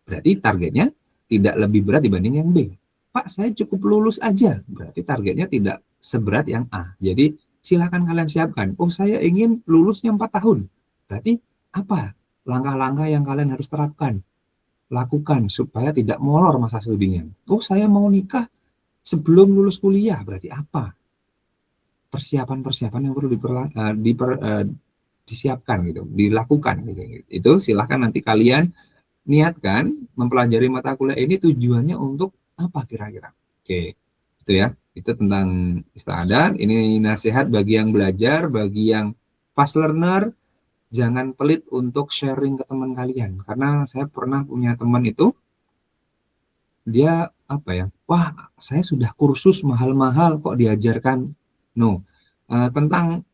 Berarti targetnya tidak lebih berat dibanding yang B. Pak, saya cukup lulus aja, berarti targetnya tidak seberat yang A. Jadi silakan kalian siapkan. Saya ingin lulusnya 4 tahun. Berarti apa langkah-langkah yang kalian harus terapkan? Lakukan supaya tidak molor masa studinya. Saya mau nikah sebelum lulus kuliah, berarti apa? Persiapan-persiapan yang perlu disiapkan gitu, dilakukan gitu. Itu silahkan nanti kalian niatkan mempelajari mata kuliah ini tujuannya untuk apa kira-kira. Oke, itu ya. Itu tentang ista'adat. Ini nasihat bagi yang belajar, bagi yang fast learner, jangan pelit untuk sharing ke teman kalian. Karena saya pernah punya teman itu, dia wah saya sudah kursus mahal-mahal kok diajarkan. No, tentang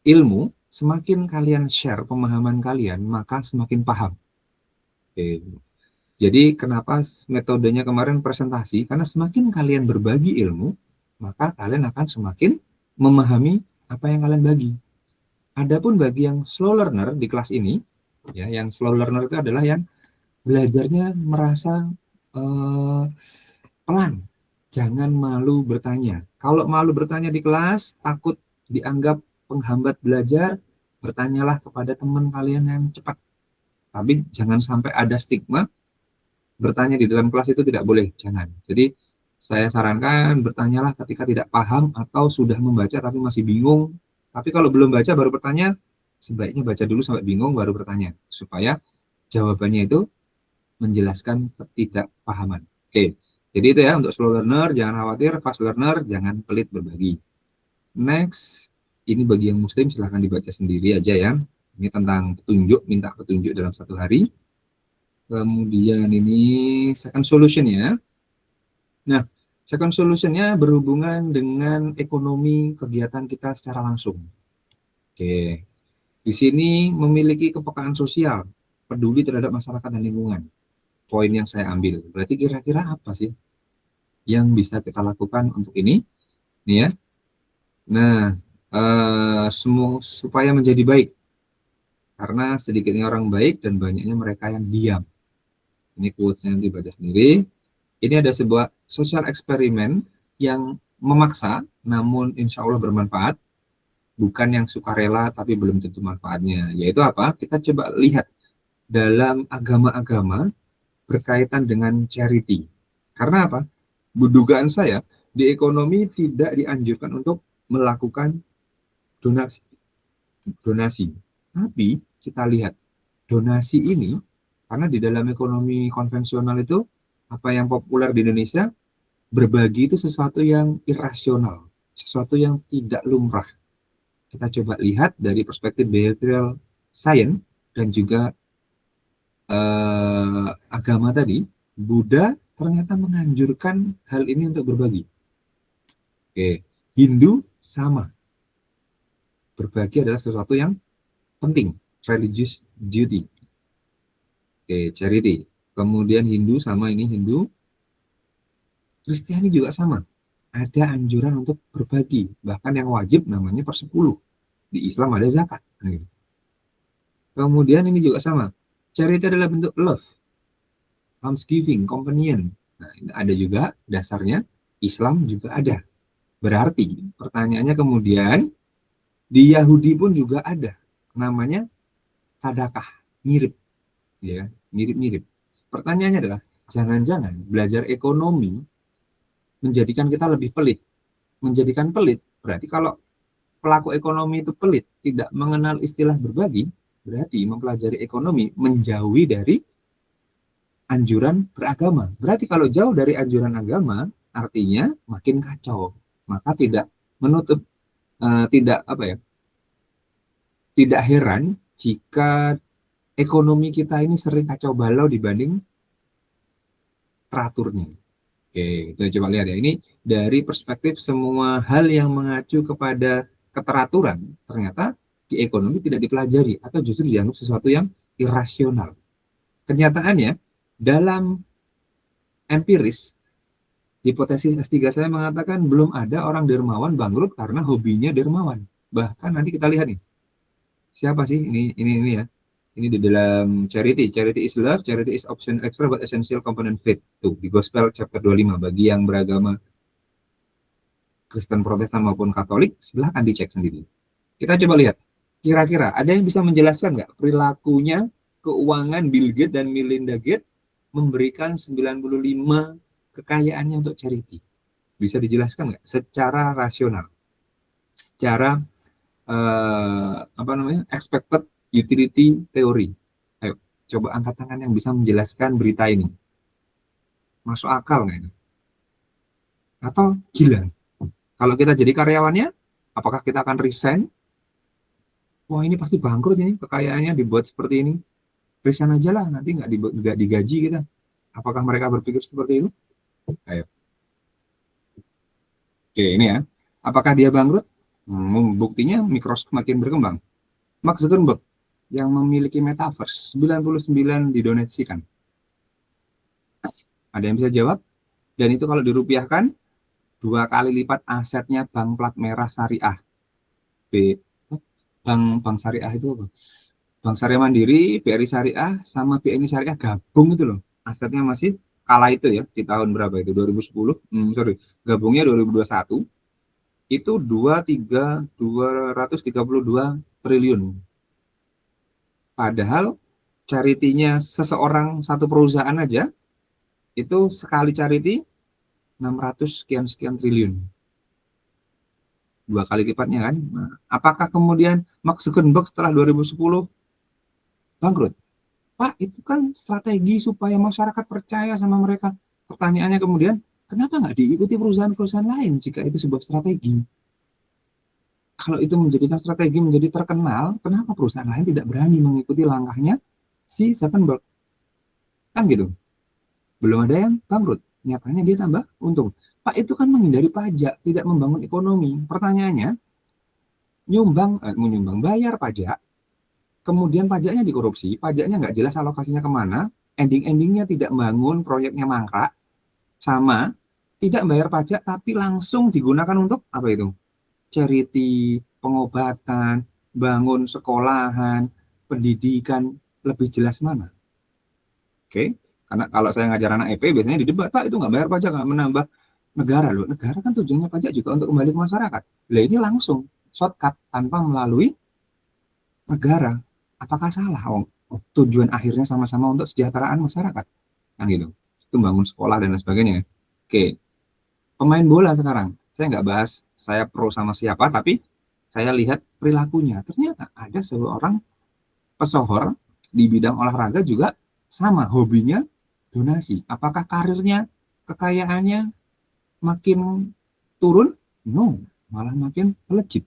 ilmu, semakin kalian share pemahaman kalian, maka semakin paham. Oke. Jadi kenapa metodenya kemarin presentasi? Karena semakin kalian berbagi ilmu, maka kalian akan semakin memahami apa yang kalian bagi. Adapun bagi yang slow learner di kelas ini, ya, yang slow learner itu adalah yang belajarnya merasa pelan. Jangan malu bertanya. Kalau malu bertanya di kelas, takut dianggap penghambat belajar, bertanyalah kepada teman kalian yang cepat. Tapi jangan sampai ada stigma bertanya di dalam kelas itu tidak boleh, jangan. Jadi saya sarankan bertanyalah ketika tidak paham atau sudah membaca tapi masih bingung. Tapi kalau belum baca baru bertanya, sebaiknya baca dulu sampai bingung baru bertanya, supaya jawabannya itu menjelaskan ketidakpahaman. Oke, jadi itu ya untuk slow learner, jangan khawatir, fast learner, jangan pelit berbagi. Next, ini bagi yang muslim silahkan dibaca sendiri aja ya. Ini tentang petunjuk, minta petunjuk dalam satu hari. Kemudian ini second solution ya. Nah, second solutionnya berhubungan dengan ekonomi kegiatan kita secara langsung. Oke, di sini memiliki kepekaan sosial, peduli terhadap masyarakat dan lingkungan. Poin yang saya ambil. Berarti kira-kira apa sih yang bisa kita lakukan untuk ini? Nih ya. Nah, semua supaya menjadi baik. Karena sedikitnya orang baik dan banyaknya mereka yang diam. Ini quotes-nya nanti baca sendiri. Ini ada sebuah sosial eksperimen yang memaksa, namun insya Allah bermanfaat. Bukan yang sukarela tapi belum tentu manfaatnya. Yaitu apa? Kita coba lihat dalam agama-agama berkaitan dengan charity. Karena apa? Dugaan saya, di ekonomi tidak dianjurkan untuk melakukan donasi. Tapi kita lihat donasi ini, karena di dalam ekonomi konvensional itu, apa yang populer di Indonesia, berbagi itu sesuatu yang irasional, sesuatu yang tidak lumrah. Kita coba lihat dari perspektif behavioral science dan juga agama tadi, Buddha ternyata menganjurkan hal ini untuk berbagi. Oke, Hindu sama. Berbagi adalah sesuatu yang penting, religious duty. Oke, charity. Kemudian Hindu sama, ini Hindu. Kristiani juga sama. Ada anjuran untuk berbagi. Bahkan yang wajib namanya per-10. Di Islam ada zakat. Kemudian ini juga sama. Charity adalah bentuk love, almsgiving, companion. Nah, ini ada juga dasarnya, Islam juga ada. Berarti pertanyaannya kemudian, di Yahudi pun juga ada. Namanya sedekah, mirip. Ya, mirip-mirip. Pertanyaannya adalah, jangan-jangan belajar ekonomi menjadikan kita lebih pelit. Menjadikan pelit, berarti kalau pelaku ekonomi itu pelit, tidak mengenal istilah berbagi, berarti mempelajari ekonomi menjauhi dari anjuran beragama. Berarti kalau jauh dari anjuran agama, artinya makin kacau. Maka tidak menutup, tidak heran jika ekonomi kita ini sering kacau balau dibanding teraturnya. Oke, kita coba lihat ya. Ini dari perspektif semua hal yang mengacu kepada keteraturan, ternyata di ekonomi tidak dipelajari atau justru dianggap sesuatu yang irasional. Kenyataannya, dalam empiris, hipotesis S3 saya mengatakan belum ada orang dermawan bangkrut karena hobinya dermawan. Bahkan nanti kita lihat nih, siapa sih ini ya? Ini di dalam charity. Charity is love, charity is option extra but essential component faith. Tuh, di Gospel chapter 25, bagi yang beragama Kristen Protestan maupun Katolik, silahkan dicek sendiri. Kita coba lihat, kira-kira ada yang bisa menjelaskan nggak perilakunya keuangan Bill Gates dan Melinda Gates memberikan 95 kekayaannya untuk charity? Bisa dijelaskan nggak secara rasional, secara expected utility theory? Ayo, coba angkat tangan yang bisa menjelaskan berita ini. Masuk akal nggak ini? Atau gila? Kalau kita jadi karyawannya, apakah kita akan resign? Wah, ini pasti bangkrut ini, kekayaannya dibuat seperti ini. Resign aja lah, nanti nggak digaji kita. Apakah mereka berpikir seperti itu? Ayo. Oke, ini ya. Apakah dia bangkrut? Buktinya Microsoft makin berkembang. Mark Zuckerberg yang memiliki metaverse 99 didonasikan. Ada yang bisa jawab? Dan itu kalau dirupiahkan 2 kali lipat asetnya bank plat merah syariah. Bank syariah itu apa? Bank Syariah Mandiri, BRI Syariah, sama BNI Syariah gabung itu loh. Asetnya masih kala itu ya, di tahun berapa itu? 2010. Gabungnya 2021. Itu 232 triliun. Padahal charity-nya seseorang satu perusahaan aja itu sekali charity 600 sekian triliun. 2 kali lipatnya kan. Nah, apakah kemudian Mark Zuckerberg setelah 2010 bangkrut? Pak, itu kan strategi supaya masyarakat percaya sama mereka. Pertanyaannya kemudian, kenapa nggak diikuti perusahaan-perusahaan lain jika itu sebuah strategi? Kalau itu menjadikan strategi menjadi terkenal, kenapa perusahaan lain tidak berani mengikuti langkahnya si Zuckerberg? Kan gitu. Belum ada yang bangkrut. Nyatanya dia tambah untung. Pak, itu kan menghindari pajak, tidak membangun ekonomi. Pertanyaannya, menyumbang, bayar pajak, kemudian pajaknya dikorupsi, pajaknya nggak jelas alokasinya kemana, ending-endingnya tidak bangun, proyeknya mangkrak, sama tidak bayar pajak tapi langsung digunakan untuk apa itu? Charity, pengobatan, bangun sekolahan, pendidikan, lebih jelas mana? Oke, karena kalau saya ngajar anak EP biasanya di debat, Pak itu nggak bayar pajak, nggak menambah negara loh. Negara kan tujuannya pajak juga untuk kembali ke masyarakat. Lah ini langsung shortcut tanpa melalui negara. Apakah salah? Tujuan akhirnya sama-sama untuk kesejahteraan masyarakat, kan gitu. Itu bangun sekolah dan lain sebagainya. Oke, pemain bola sekarang. Saya nggak bahas saya pro sama siapa, tapi saya lihat perilakunya. Ternyata ada seorang pesohor di bidang olahraga juga sama, hobinya donasi. Apakah karirnya, kekayaannya makin turun? No, malah makin melejit.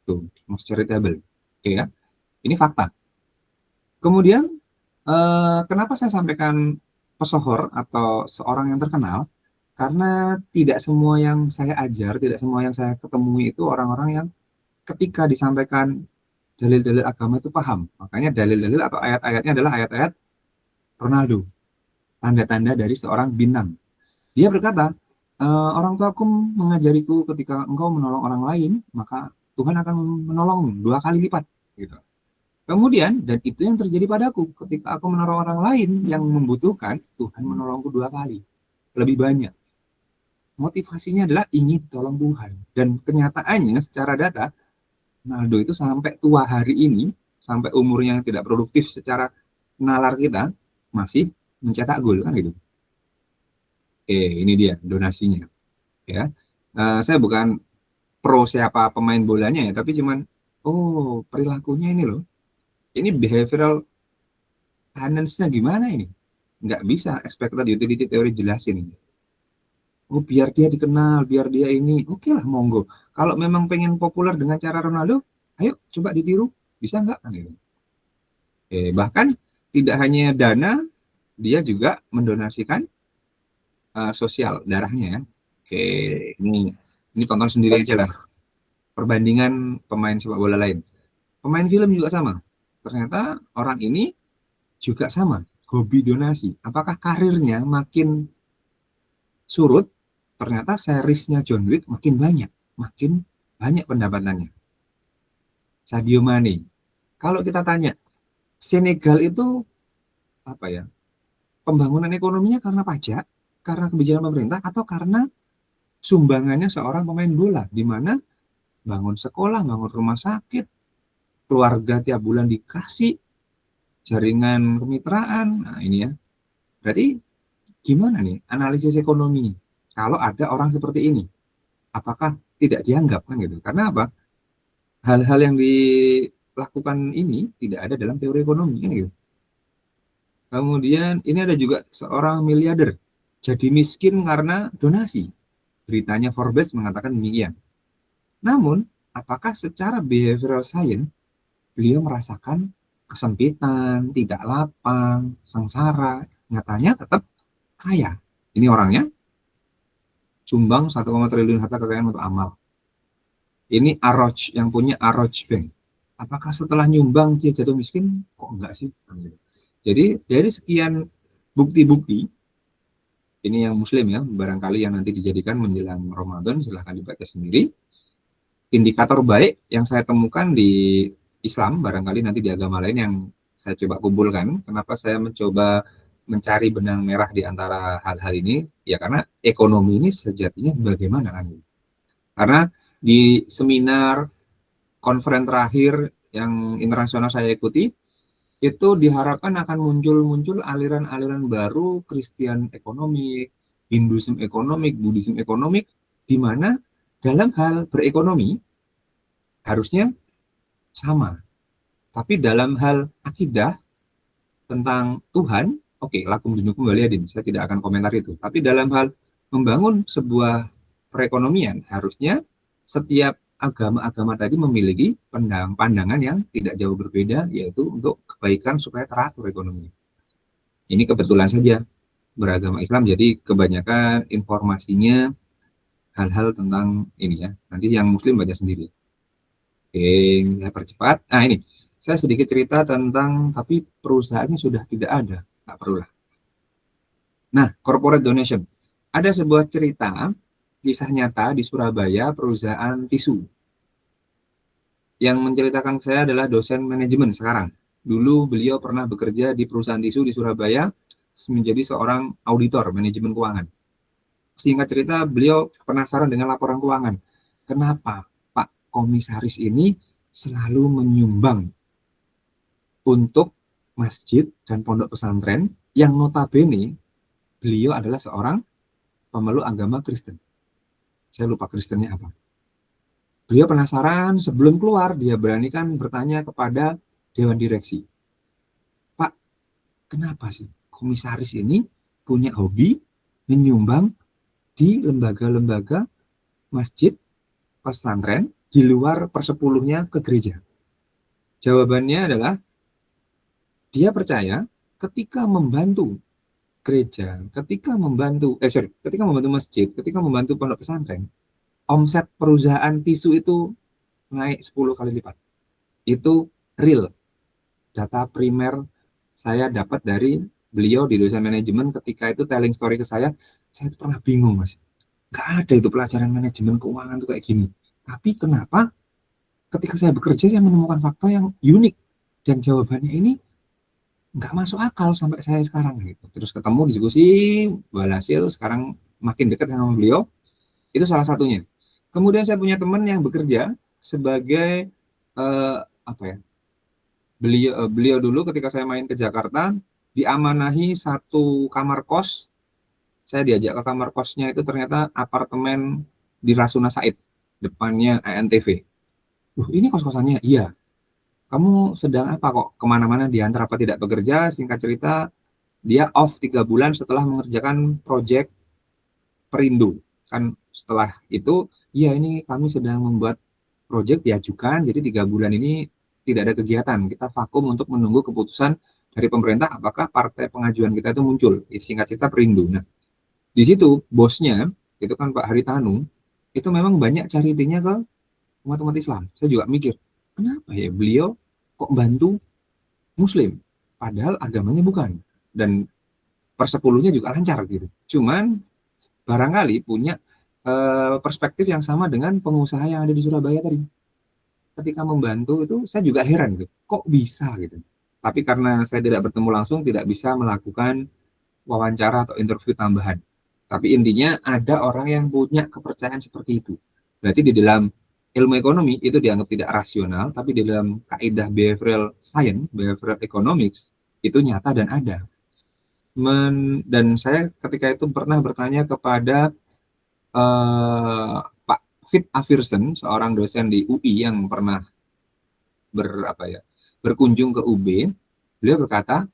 Tuh, most charitable. Oke ya, ini fakta. Kemudian, kenapa saya sampaikan pesohor atau seorang yang terkenal? Karena tidak semua yang saya ajar, tidak semua yang saya ketemui itu orang-orang yang ketika disampaikan dalil-dalil agama itu paham. Makanya dalil-dalil atau ayat-ayatnya adalah ayat-ayat Ronaldo, tanda-tanda dari seorang bintang. Dia berkata, orang tuaku mengajariku ketika engkau menolong orang lain, maka Tuhan akan menolongmu 2 kali lipat. Gitu. Kemudian, dan itu yang terjadi padaku, ketika aku menolong orang lain yang membutuhkan, Tuhan menolongku 2 kali, lebih banyak. Motivasinya adalah ingin ditolong Tuhan. Dan kenyataannya secara data, Ronaldo itu sampai tua hari ini, sampai umurnya yang tidak produktif secara nalar kita, masih mencetak gol kan gitu. Ini dia donasinya. Ya, saya bukan pro siapa pemain bolanya ya, tapi cuman perilakunya ini loh. Ini behavioral finance-nya gimana ini? Nggak bisa expected utility teori jelasin ini. Biar dia dikenal, biar dia ini, oke lah monggo. Kalau memang pengen populer dengan cara Ronaldo, ayo coba ditiru, bisa nggak? Bahkan tidak hanya dana, dia juga mendonasikan sosial darahnya ya. Oke, ini tonton sendiri aja lah. Perbandingan pemain sepak bola lain. Pemain film juga sama. Ternyata orang ini juga sama, hobi donasi. Apakah karirnya makin surut? Ternyata seriesnya John Wick makin banyak pendapatannya. Sadio Mane. Kalau kita tanya, Senegal itu apa ya? Pembangunan ekonominya karena pajak, karena kebijakan pemerintah, atau karena sumbangannya seorang pemain bola, di mana bangun sekolah, bangun rumah sakit, keluarga tiap bulan dikasih, jaringan kemitraan. Nah ini ya. Berarti gimana nih analisis ekonomi kalau ada orang seperti ini? Apakah tidak dianggap kan gitu? Karena apa? Hal-hal yang dilakukan ini tidak ada dalam teori ekonomi kan gitu. Kemudian ini ada juga seorang miliarder jadi miskin karena donasi. Beritanya Forbes mengatakan demikian. Namun, apakah secara behavioral science beliau merasakan kesempitan, tidak lapang, sengsara? Nyatanya tetap kaya. Ini orangnya sumbang 1,1 triliun harta kekayaan untuk amal. Ini Aroj yang punya Aroj Bank. Apakah setelah nyumbang dia jatuh miskin? Kok enggak sih? Jadi dari sekian bukti-bukti, ini yang muslim ya, barangkali yang nanti dijadikan menjelang Ramadan, silahkan dibaca sendiri. Indikator baik yang saya temukan di Islam, barangkali nanti di agama lain yang saya coba kumpulkan. Kenapa saya mencoba mencari benang merah di antara hal-hal ini? Ya karena ekonomi ini sejatinya bagaimana kan? Karena di seminar konferensi terakhir yang internasional saya ikuti, itu diharapkan akan muncul aliran-aliran baru, Christian ekonomik, Hinduism ekonomik, Buddhism ekonomik, di mana dalam hal berekonomi harusnya sama. Tapi dalam hal akidah tentang Tuhan, oke, lakum dinukum waliyadin, saya tidak akan komentar itu. Tapi dalam hal membangun sebuah perekonomian, harusnya setiap agama-agama tadi memiliki pandangan yang tidak jauh berbeda, yaitu untuk kebaikan supaya teratur ekonomi. Ini kebetulan saja beragama Islam, jadi kebanyakan informasinya hal-hal tentang ini ya. Nanti yang Muslim baca sendiri. Oke, saya percepat. Nah ini, saya sedikit cerita tentang, tapi perusahaannya sudah tidak ada, nggak perlu lah. Nah, corporate donation. Ada sebuah cerita, kisah nyata di Surabaya, perusahaan tisu. Yang menceritakan saya adalah dosen manajemen sekarang. Dulu beliau pernah bekerja di perusahaan tisu di Surabaya, menjadi seorang auditor manajemen keuangan. Singkat cerita, beliau penasaran dengan laporan keuangan. Kenapa Pak Komisaris ini selalu menyumbang untuk masjid dan pondok pesantren yang notabene beliau adalah seorang pemeluk agama Kristen. Saya lupa Kristennya apa. Beliau penasaran, sebelum keluar dia beranikan bertanya kepada Dewan Direksi. Pak, kenapa sih komisaris ini punya hobi menyumbang di lembaga-lembaga masjid, pesantren, di luar persepuluhnya ke gereja? Jawabannya adalah, dia percaya ketika membantu gereja, ketika membantu masjid, ketika membantu pondok pesantren, omset perusahaan tisu itu naik 10 kali lipat. Itu real. Data primer saya dapat dari beliau di dosen manajemen. Ketika itu telling story ke saya itu pernah bingung, Mas. Nggak ada itu pelajaran manajemen keuangan tuh kayak gini. Tapi kenapa ketika saya bekerja saya menemukan fakta yang unik, dan jawabannya ini nggak masuk akal sampai saya sekarang gitu. Terus ketemu, diskusi, walhasil sekarang makin dekat sama beliau. Itu salah satunya. Kemudian saya punya teman yang bekerja sebagai beliau dulu ketika saya main ke Jakarta diamanahi satu kamar kos. Saya diajak ke kamar kosnya, itu ternyata apartemen di Rasuna Said, depannya ANTV. Ini kos-kosannya? Iya. Kamu sedang apa kok kemana-mana diantar apa tidak bekerja? Singkat cerita, dia off 3 bulan setelah mengerjakan proyek Perindo. Kan setelah itu, ya ini kami sedang membuat proyek diajukan, jadi 3 bulan ini tidak ada kegiatan. Kita vakum untuk menunggu keputusan dari pemerintah apakah partai pengajuan kita itu muncul. Singkat cerita Perindo. Nah, di situ bosnya, itu kan Pak Haritanu, itu memang banyak charity-nya ke umat-umat Islam. Saya juga mikir, kenapa ya beliau kok bantu Muslim, padahal agamanya bukan, dan persepuluhnya juga lancar gitu. Cuman barangkali punya perspektif yang sama dengan pengusaha yang ada di Surabaya tadi. Ketika membantu itu saya juga heran gitu, kok bisa gitu. Tapi karena saya tidak bertemu langsung, tidak bisa melakukan wawancara atau interview tambahan. Tapi intinya ada orang yang punya kepercayaan seperti itu. Berarti di dalam ilmu ekonomi itu dianggap tidak rasional, tapi di dalam kaidah behavioral science, behavioral economics, itu nyata dan ada. Dan saya ketika itu pernah bertanya kepada Pak Fit Averson, seorang dosen di UI yang pernah berkunjung ke UB. Beliau berkata,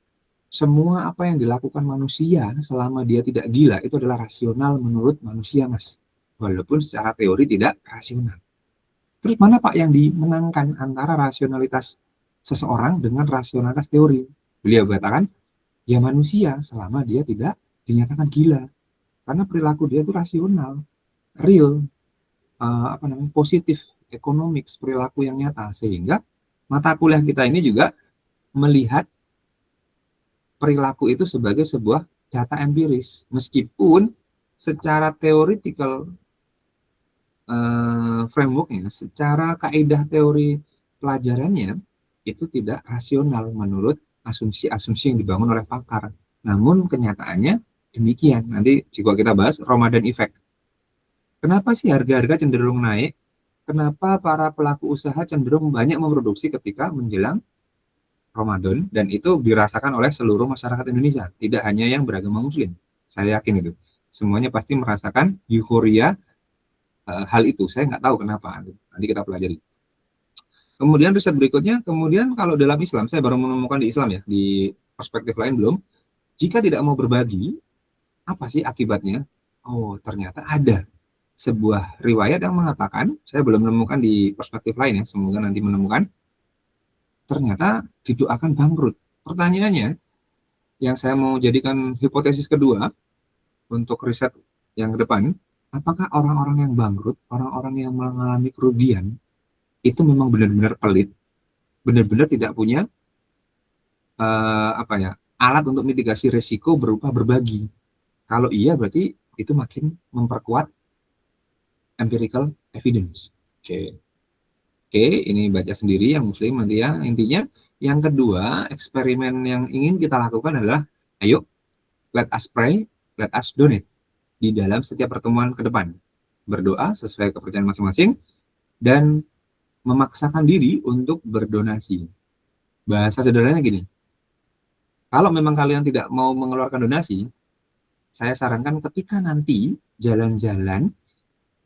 semua apa yang dilakukan manusia selama dia tidak gila itu adalah rasional menurut manusia, Mas. Walaupun secara teori tidak rasional. Terus mana Pak yang dimenangkan antara rasionalitas seseorang dengan rasionalitas teori? Beliau berkatakan, ya manusia selama dia tidak dinyatakan gila. Karena perilaku dia itu rasional, real, positif, ekonomik, perilaku yang nyata. Sehingga mata kuliah kita ini juga melihat perilaku itu sebagai sebuah data empiris. Meskipun secara theoretical frameworknya, secara kaidah teori pelajarannya itu tidak rasional menurut asumsi-asumsi yang dibangun oleh pakar. Namun kenyataannya demikian. Nanti jika kita bahas Ramadan Effect. Kenapa sih harga-harga cenderung naik? Kenapa para pelaku usaha cenderung banyak memproduksi ketika menjelang Ramadan, dan itu dirasakan oleh seluruh masyarakat Indonesia, tidak hanya yang beragama Muslim. Saya yakin itu. Semuanya pasti merasakan euforia hal itu. Saya nggak tahu kenapa. Nanti kita pelajari. Kemudian riset berikutnya, kemudian kalau dalam Islam, saya baru menemukan di Islam ya, di perspektif lain belum. Jika tidak mau berbagi, apa sih akibatnya? Oh, ternyata ada sebuah riwayat yang mengatakan, saya belum menemukan di perspektif lain ya, semoga nanti menemukan, ternyata didoakan bangkrut. Pertanyaannya, yang saya mau jadikan hipotesis kedua untuk riset yang ke depan, apakah orang-orang yang bangkrut, orang-orang yang mengalami kerugian, itu memang benar-benar pelit, benar-benar tidak punya alat untuk mitigasi risiko berupa berbagi? Kalau iya, berarti itu makin memperkuat empirical evidence. Oke, ini baca sendiri yang Muslim nanti ya. Intinya, yang kedua, eksperimen yang ingin kita lakukan adalah, ayo, let us pray, let us donate. Di dalam setiap pertemuan ke depan, berdoa sesuai kepercayaan masing-masing, dan memaksakan diri untuk berdonasi. Bahasa sederhananya gini, kalau memang kalian tidak mau mengeluarkan donasi, saya sarankan ketika nanti jalan-jalan,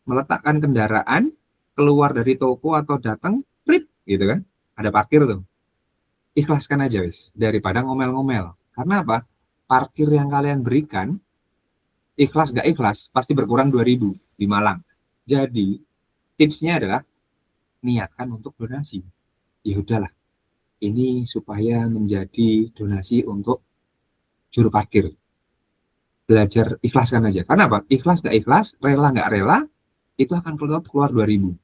meletakkan kendaraan, keluar dari toko atau datang, prit, gitu kan, ada parkir tuh, ikhlaskan aja wis, daripada ngomel-ngomel. Karena apa? Parkir yang kalian berikan, ikhlas gak ikhlas, pasti berkurang 2.000 di Malang. Jadi, tipsnya adalah, niatkan untuk donasi. Ya udahlah, ini supaya menjadi donasi untuk juru parkir. Belajar ikhlaskan aja. Karena apa? Ikhlas gak ikhlas, rela gak rela, itu akan keluar 2.000.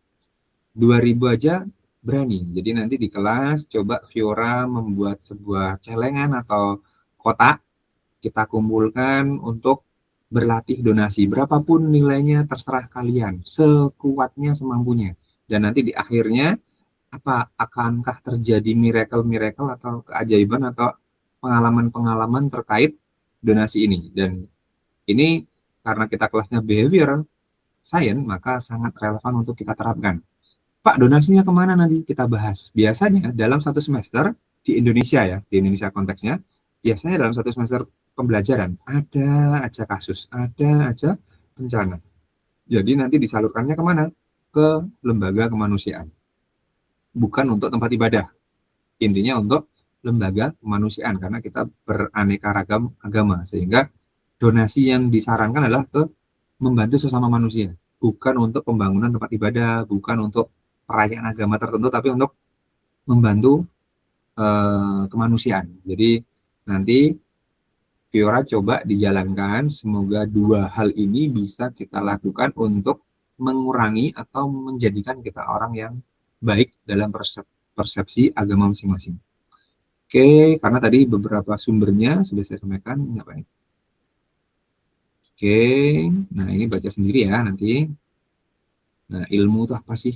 2.000 aja berani. Jadi nanti di kelas coba Fiora membuat sebuah celengan atau kotak, kita kumpulkan untuk berlatih donasi. Berapapun nilainya terserah kalian, sekuatnya semampunya. Dan nanti di akhirnya, akankah terjadi miracle atau keajaiban atau pengalaman-pengalaman terkait donasi ini. Dan ini karena kita kelasnya behavioral science, maka sangat relevan untuk kita terapkan. Pak, donasinya kemana nanti? Kita bahas. Biasanya dalam satu semester, di Indonesia ya, di Indonesia konteksnya, biasanya dalam satu semester pembelajaran, ada aja kasus, ada aja bencana. Jadi nanti disalurkannya kemana? Ke lembaga kemanusiaan. Bukan untuk tempat ibadah. Intinya untuk lembaga kemanusiaan, karena kita beraneka ragam agama, sehingga donasi yang disarankan adalah ke membantu sesama manusia, bukan untuk pembangunan tempat ibadah, bukan untuk perayaan agama tertentu, tapi untuk membantu kemanusiaan. Jadi nanti Fiora coba dijalankan, semoga dua hal ini bisa kita lakukan untuk mengurangi atau menjadikan kita orang yang baik dalam persepsi agama masing-masing. Oke, karena tadi beberapa sumbernya sudah saya sampaikan, apa ini? Oke, nah ini baca sendiri ya nanti. Nah, ilmu itu apa sih?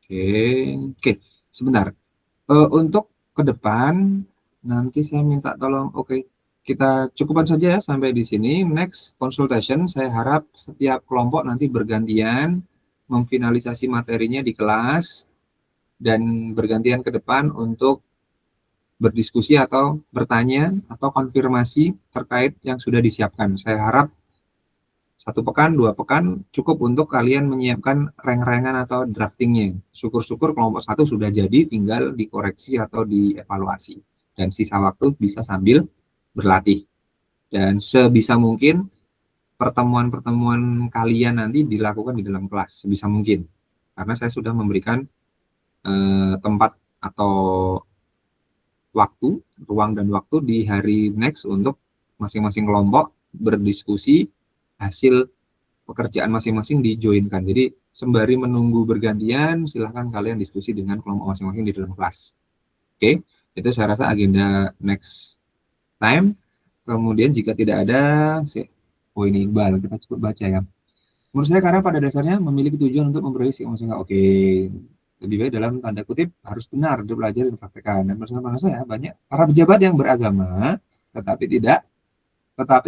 Oke, sebentar. Untuk ke depan, nanti saya minta tolong, kita cukupkan saja ya sampai di sini. Next consultation, saya harap setiap kelompok nanti bergantian memfinalisasi materinya di kelas, dan bergantian ke depan untuk berdiskusi atau bertanya atau konfirmasi terkait yang sudah disiapkan. Saya harap 1 pekan, 2 pekan cukup untuk kalian menyiapkan rank-rankan atau draftingnya. Syukur-syukur kelompok 1 sudah jadi, tinggal dikoreksi atau dievaluasi. Dan sisa waktu bisa sambil berlatih. Dan sebisa mungkin pertemuan-pertemuan kalian nanti dilakukan di dalam kelas, sebisa mungkin. Karena saya sudah memberikan tempat atau waktu, ruang dan waktu di hari next untuk masing-masing kelompok berdiskusi hasil pekerjaan masing-masing dijoinkan. Jadi sembari menunggu bergantian, silahkan kalian diskusi dengan kelompok masing-masing di dalam kelas. Oke, itu saya rasa agenda next time. Kemudian jika tidak ada, ini Iqbal, kita cukup baca ya. Menurut saya karena pada dasarnya memiliki tujuan untuk memperoleh masing-masing. Lebih baik dalam tanda kutip harus benar dipelajari dan dipraktekkan. Dan bersama saya banyak para pejabat yang beragama tetapi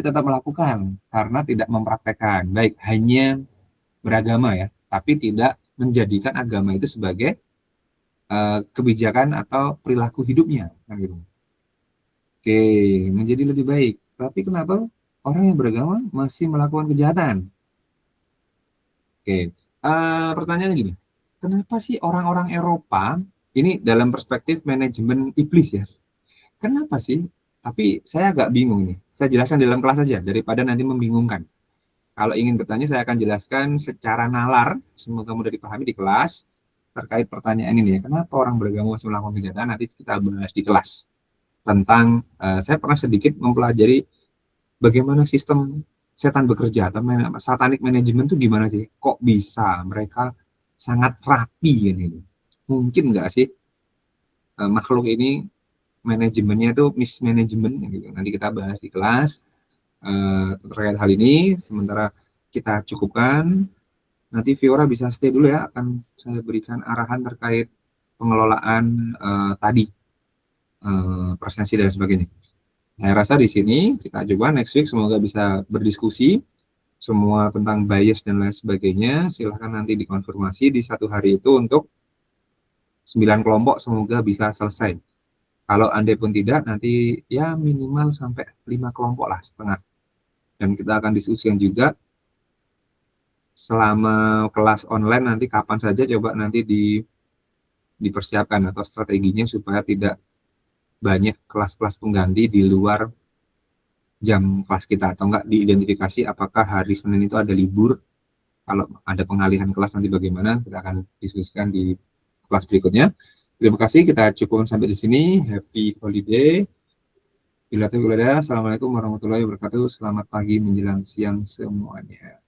tetap melakukan karena tidak mempraktekkan. Baik hanya beragama ya, tapi tidak menjadikan agama itu sebagai kebijakan atau perilaku hidupnya, kan gitu. Oke, menjadi lebih baik. Tapi kenapa orang yang beragama masih melakukan kejahatan? Oke, pertanyaannya gini, kenapa sih orang-orang Eropa, ini dalam perspektif manajemen iblis ya, kenapa sih? Tapi saya agak bingung nih, saya jelaskan dalam kelas saja, daripada nanti membingungkan. Kalau ingin bertanya, saya akan jelaskan secara nalar, semoga mudah dipahami di kelas, terkait pertanyaan ini ya, kenapa orang beragama masih melakukan kejahatan, nanti kita bahas di kelas. Tentang, saya pernah sedikit mempelajari bagaimana sistem setan bekerja atau satanic management itu gimana sih? Kok bisa mereka sangat rapi ini? Mungkin nggak sih makhluk ini manajemennya itu mismanagement gitu. Nanti kita bahas di kelas terkait hal ini. Sementara kita cukupkan. Nanti Fiora bisa stay dulu ya. Akan saya berikan arahan terkait pengelolaan tadi presentasi dan sebagainya. Saya rasa di sini kita coba next week semoga bisa berdiskusi semua tentang bias dan lain sebagainya. Silahkan nanti dikonfirmasi di satu hari itu untuk 9 kelompok semoga bisa selesai. Kalau andai pun tidak, nanti ya minimal sampai 5 kelompok lah setengah. Dan kita akan diskusikan juga selama kelas online nanti kapan saja coba nanti dipersiapkan atau strateginya supaya tidak banyak kelas-kelas pengganti di luar jam kelas kita, atau enggak diidentifikasi apakah hari Senin itu ada libur, kalau ada pengalihan kelas nanti bagaimana, kita akan diskusikan di kelas berikutnya. Terima kasih, kita cukupkan sampai di sini. Happy holiday. Assalamualaikum warahmatullahi wabarakatuh. Selamat pagi menjelang siang semuanya.